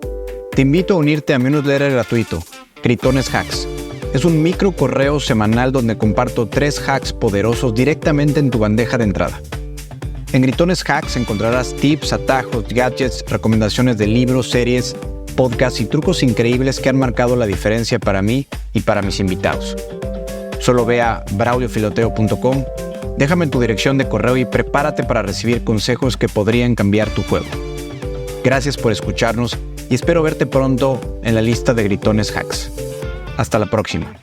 Te invito a unirte a mi newsletter gratuito, Gritones Hacks. Es un micro correo semanal donde comparto 3 hacks poderosos directamente en tu bandeja de entrada. En Gritones Hacks encontrarás tips, atajos, gadgets, recomendaciones de libros, series, podcasts y trucos increíbles que han marcado la diferencia para mí y para mis invitados. Solo ve a brauliofiloteo.com, déjame tu dirección de correo y prepárate para recibir consejos que podrían cambiar tu juego. Gracias por escucharnos y espero verte pronto en la lista de Gritones Hacks. Hasta la próxima.